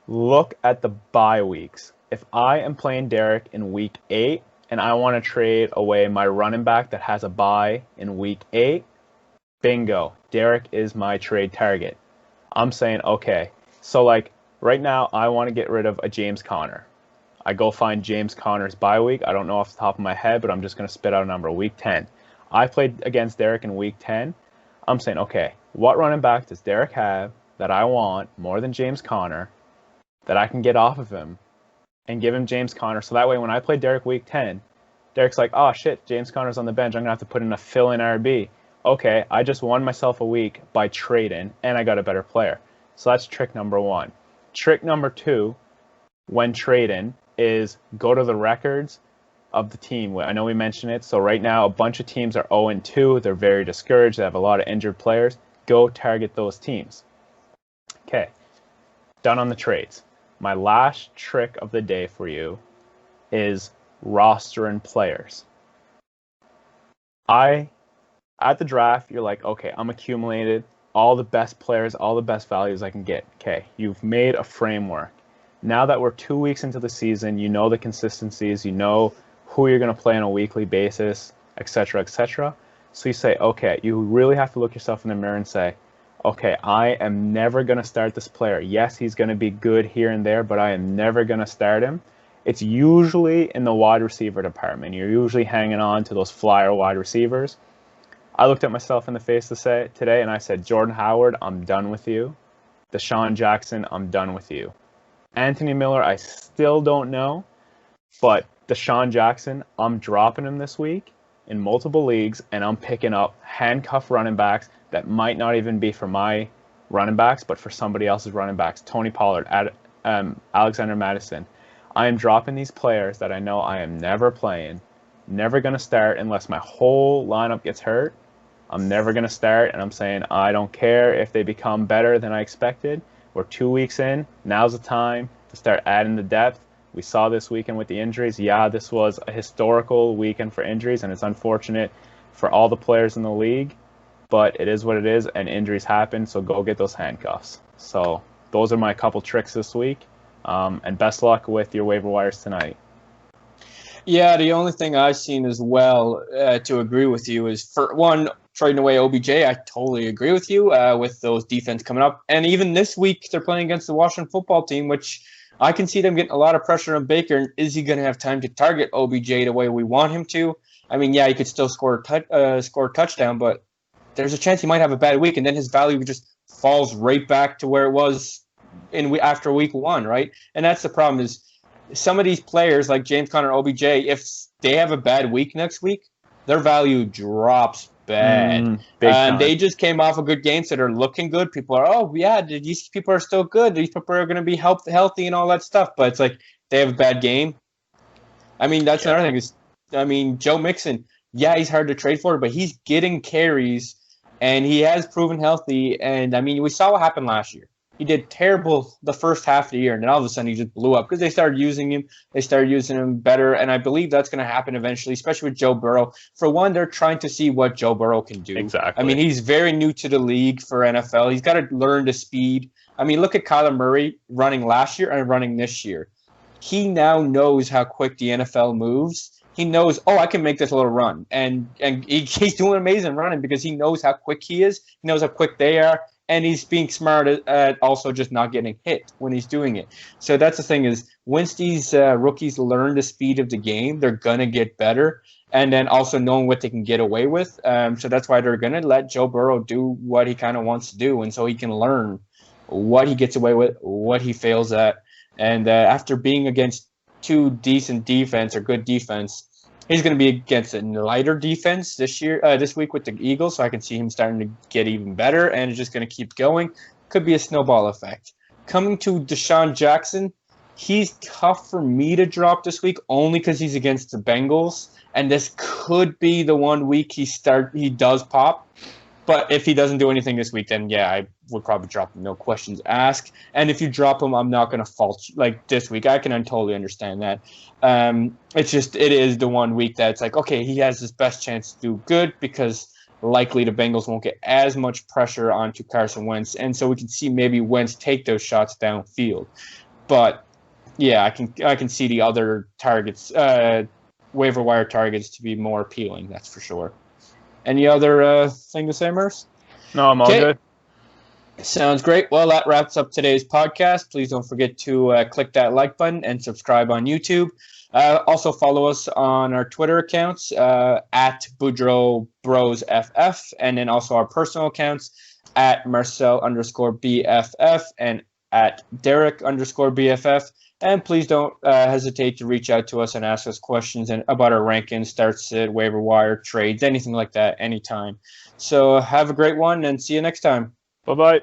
look at the bye weeks. If I am playing Derek in week 8 and I want to trade away my running back that has a bye in week 8, bingo, Derek is my trade target. I'm saying, okay, so like right now I want to get rid of a James Conner. I go find James Conner's bye week. I don't know off the top of my head, but I'm just going to spit out a number, week 10. I played against Derek in week 10. I'm saying, okay, what running back does Derek have that I want more than James Conner that I can get off of him and give him James Conner? So that way when I play Derek week 10, Derek's like, oh shit, James Conner's on the bench. I'm going to have to put in a fill-in RB. Okay, I just won myself a week by trading, and I got a better player. So that's trick number 1. Trick number 2, when trading, is go to the records of the team. I know we mentioned it. So right now, a bunch of teams are 0-2. They're very discouraged. They have a lot of injured players. Go target those teams. Okay, done on the trades. My last trick of the day for you is rostering players. At the draft, you're like, okay, I'm accumulated all the best players, all the best values I can get. Okay, you've made a framework. Now that we're 2 weeks into the season, you know the consistencies, you know who you're going to play on a weekly basis, etc., etc. So you say, okay, you really have to look yourself in the mirror and say, okay, I am never going to start this player. Yes, he's going to be good here and there, but I am never going to start him. It's usually in the wide receiver department. You're usually hanging on to those flyer wide receivers. I looked at myself in the face today and I said, Jordan Howard, I'm done with you. Deshaun Jackson, I'm done with you. Anthony Miller, I still don't know, but Deshaun Jackson, I'm dropping him this week in multiple leagues, and I'm picking up handcuff running backs that might not even be for my running backs, but for somebody else's running backs. Tony Pollard, Alexander Madison. I am dropping these players that I know I am never playing, never going to start unless my whole lineup gets hurt. I'm never going to start, and I'm saying I don't care if they become better than I expected. We're 2 weeks in. Now's the time to start adding the depth. We saw this weekend with the injuries. Yeah, this was a historical weekend for injuries, and it's unfortunate for all the players in the league, but it is what it is, and injuries happen, so go get those handcuffs. So those are my couple tricks this week, and best luck with your waiver wires tonight. Yeah, the only thing I've seen as well to agree with you is, for one, trading away OBJ. I totally agree with you with those defense coming up. And even this week, they're playing against the Washington football team, which I can see them getting a lot of pressure on Baker. And is he going to have time to target OBJ the way we want him to? I mean, yeah, he could still score a touchdown, but there's a chance he might have a bad week, and then his value just falls right back to where it was after week 1, right? And that's the problem is, some of these players like James Conner, OBJ, if they have a bad week next week, their value drops bad. They just came off a good game, so they're looking good. People are, oh yeah, these people are still good. These people are going to be healthy and all that stuff. But it's like they have a bad game. I mean, that's another thing. Joe Mixon, yeah, he's hard to trade for, but he's getting carries, and he has proven healthy. And I mean, we saw what happened last year. He did terrible the first half of the year, and then all of a sudden he just blew up because they started using him. They started using him better, and I believe that's going to happen eventually, especially with Joe Burrow. For one, they're trying to see what Joe Burrow can do. Exactly. I mean, he's very new to the league for NFL. He's got to learn the speed. I mean, look at Kyler Murray running last year and running this year. He now knows how quick the NFL moves. He knows, oh, I can make this little run. And he's doing amazing running because he knows how quick he is. He knows how quick they are. And he's being smart at also just not getting hit when he's doing it. So that's the thing is, once these rookies learn the speed of the game, they're going to get better. And then also knowing what they can get away with. So that's why they're going to let Joe Burrow do what he kind of wants to do. And so he can learn what he gets away with, what he fails at. And after being against two decent defense or good defense, he's going to be against a lighter defense this week with the Eagles, so I can see him starting to get even better, and it's just going to keep going. Could be a snowball effect. Coming to Deshaun Jackson, he's tough for me to drop this week only because he's against the Bengals, and this could be the 1 week he does pop. But if he doesn't do anything this week, then yeah, I would probably drop him, no questions asked. And if you drop him, I'm not going to fault you. Like this week, I can totally understand that. It is the 1 week that it's like, okay, he has his best chance to do good because likely the Bengals won't get as much pressure onto Carson Wentz. And so we can see maybe Wentz take those shots downfield. But yeah, I can see the other targets, waiver wire targets, to be more appealing, that's for sure. Any other thing to say, Merce? No, I'm all good. Sounds great. Well, that wraps up today's podcast. Please don't forget to click that like button and subscribe on YouTube. Also follow us on our Twitter accounts at Boudreaux Bros FF, and then also our personal accounts at Marcel_BFF and at Derek_BFF. And please don't hesitate to reach out to us and ask us questions about our rankings, start sit, waiver wire, trades, anything like that, anytime. So have a great one and see you next time. Bye-bye.